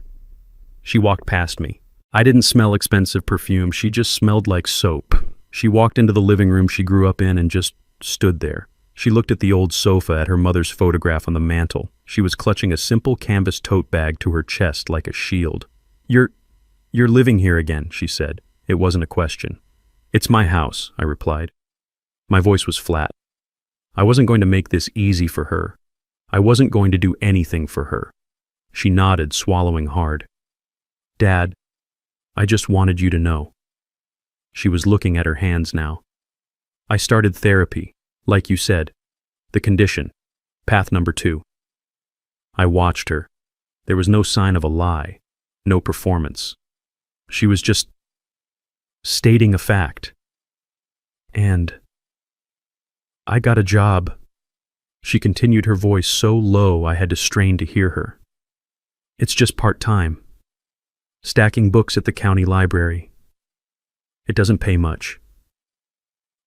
[SPEAKER 1] She walked past me. I didn't smell expensive perfume. She just smelled like soap. She walked into the living room she grew up in and just stood there. She looked at the old sofa, at her mother's photograph on the mantel. She was clutching a simple canvas tote bag to her chest like a shield. You're living here again," she said. It wasn't a question. "It's my house," I replied. My voice was flat. I wasn't going to make this easy for her. I wasn't going to do anything for her. She nodded, swallowing hard. "Dad, I just wanted you to know." She was looking at her hands now. "I started therapy, like you said. The condition. Path number 2. I watched her. There was no sign of a lie, no performance. She was just stating a fact. And I got a job. She continued, her voice so low I had to strain to hear her. It's just part-time. Stacking books at the county library. It doesn't pay much.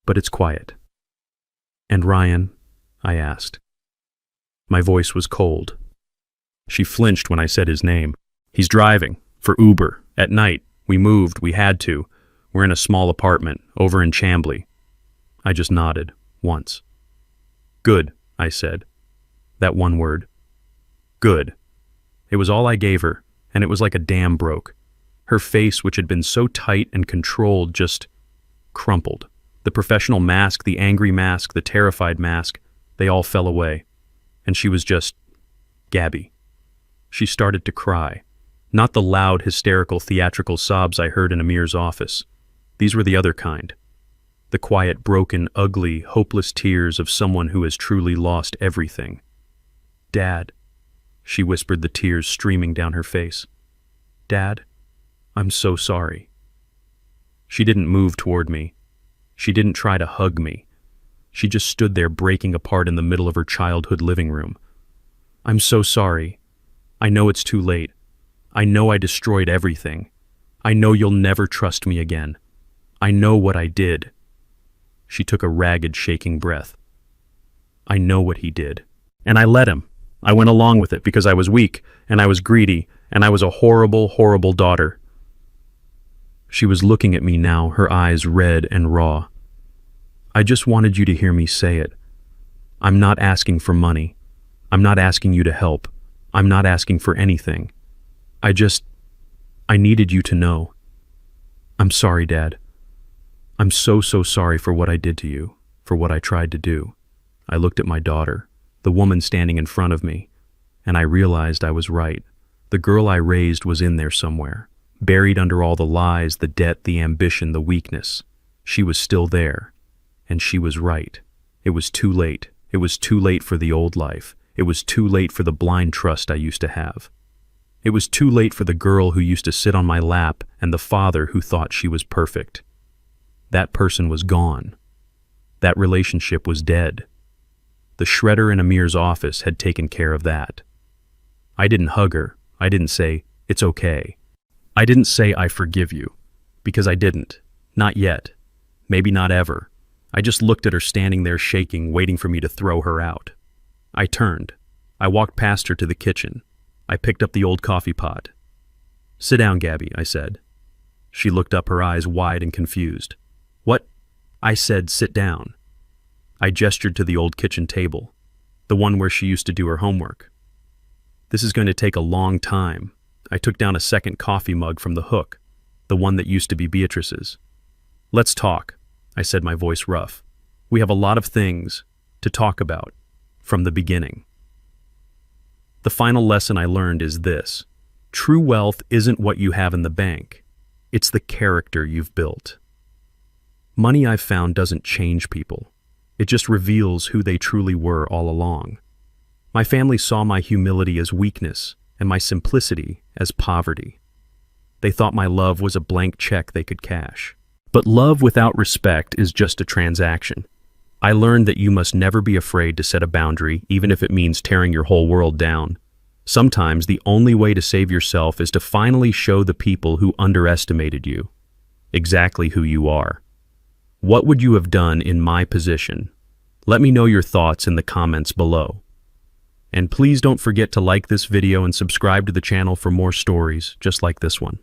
[SPEAKER 1] But it's quiet. And Ryan? I asked. My voice was cold. She flinched when I said his name. He's driving, for Uber, at night. We moved, we had to. We're in a small apartment, over in Chambly. I just nodded, once. Good, I said. That one word. Good. It was all I gave her, and it was like a dam broke. Her face, which had been so tight and controlled, just crumpled. The professional mask, the angry mask, the terrified mask, they all fell away. And she was just Gabby. She started to cry. Not the loud, hysterical, theatrical sobs I heard in Amir's office. These were the other kind. The quiet, broken, ugly, hopeless tears of someone who has truly lost everything. Dad, she whispered, the tears streaming down her face. Dad, I'm so sorry. She didn't move toward me. She didn't try to hug me. She just stood there breaking apart in the middle of her childhood living room. I'm so sorry. I know it's too late. I know I destroyed everything. I know you'll never trust me again. I know what I did. She took a ragged, shaking breath. I know what he did. And I let him. I went along with it because I was weak, and I was greedy, and I was a horrible, horrible daughter. She was looking at me now, her eyes red and raw. I just wanted you to hear me say it. I'm not asking for money. I'm not asking you to help. I'm not asking for anything. I needed you to know. I'm sorry, Dad. I'm so sorry for what I did to you, for what I tried to do. I looked at my daughter, the woman standing in front of me, and I realized I was right. The girl I raised was in there somewhere, buried under all the lies, the debt, the ambition, the weakness. She was still there, and she was right. It was too late. It was too late for the old life. It was too late for the blind trust I used to have. It was too late for the girl who used to sit on my lap and the father who thought she was perfect. That person was gone. That relationship was dead. The shredder in Amir's office had taken care of that. I didn't hug her. I didn't say, it's okay. I didn't say, I forgive you. Because I didn't. Not yet. Maybe not ever. I just looked at her standing there shaking, waiting for me to throw her out. I turned. I walked past her to the kitchen. I picked up the old coffee pot. Sit down, Gabby, I said. She looked up, her eyes wide and confused. What? I said, sit down. I gestured to the old kitchen table, the one where she used to do her homework. This is going to take a long time. I took down a second coffee mug from the hook, the one that used to be Beatrice's. Let's talk, I said, my voice rough. We have a lot of things to talk about from the beginning. The final lesson I learned is this. True wealth isn't what you have in the bank. It's the character you've built. Money, I've found, doesn't change people. It just reveals who they truly were all along. My family saw my humility as weakness and my simplicity as poverty. They thought my love was a blank check they could cash. But love without respect is just a transaction. I learned that you must never be afraid to set a boundary, even if it means tearing your whole world down. Sometimes the only way to save yourself is to finally show the people who underestimated you exactly who you are. What would you have done in my position? Let me know your thoughts in the comments below. And please don't forget to like this video and subscribe to the channel for more stories just like this one.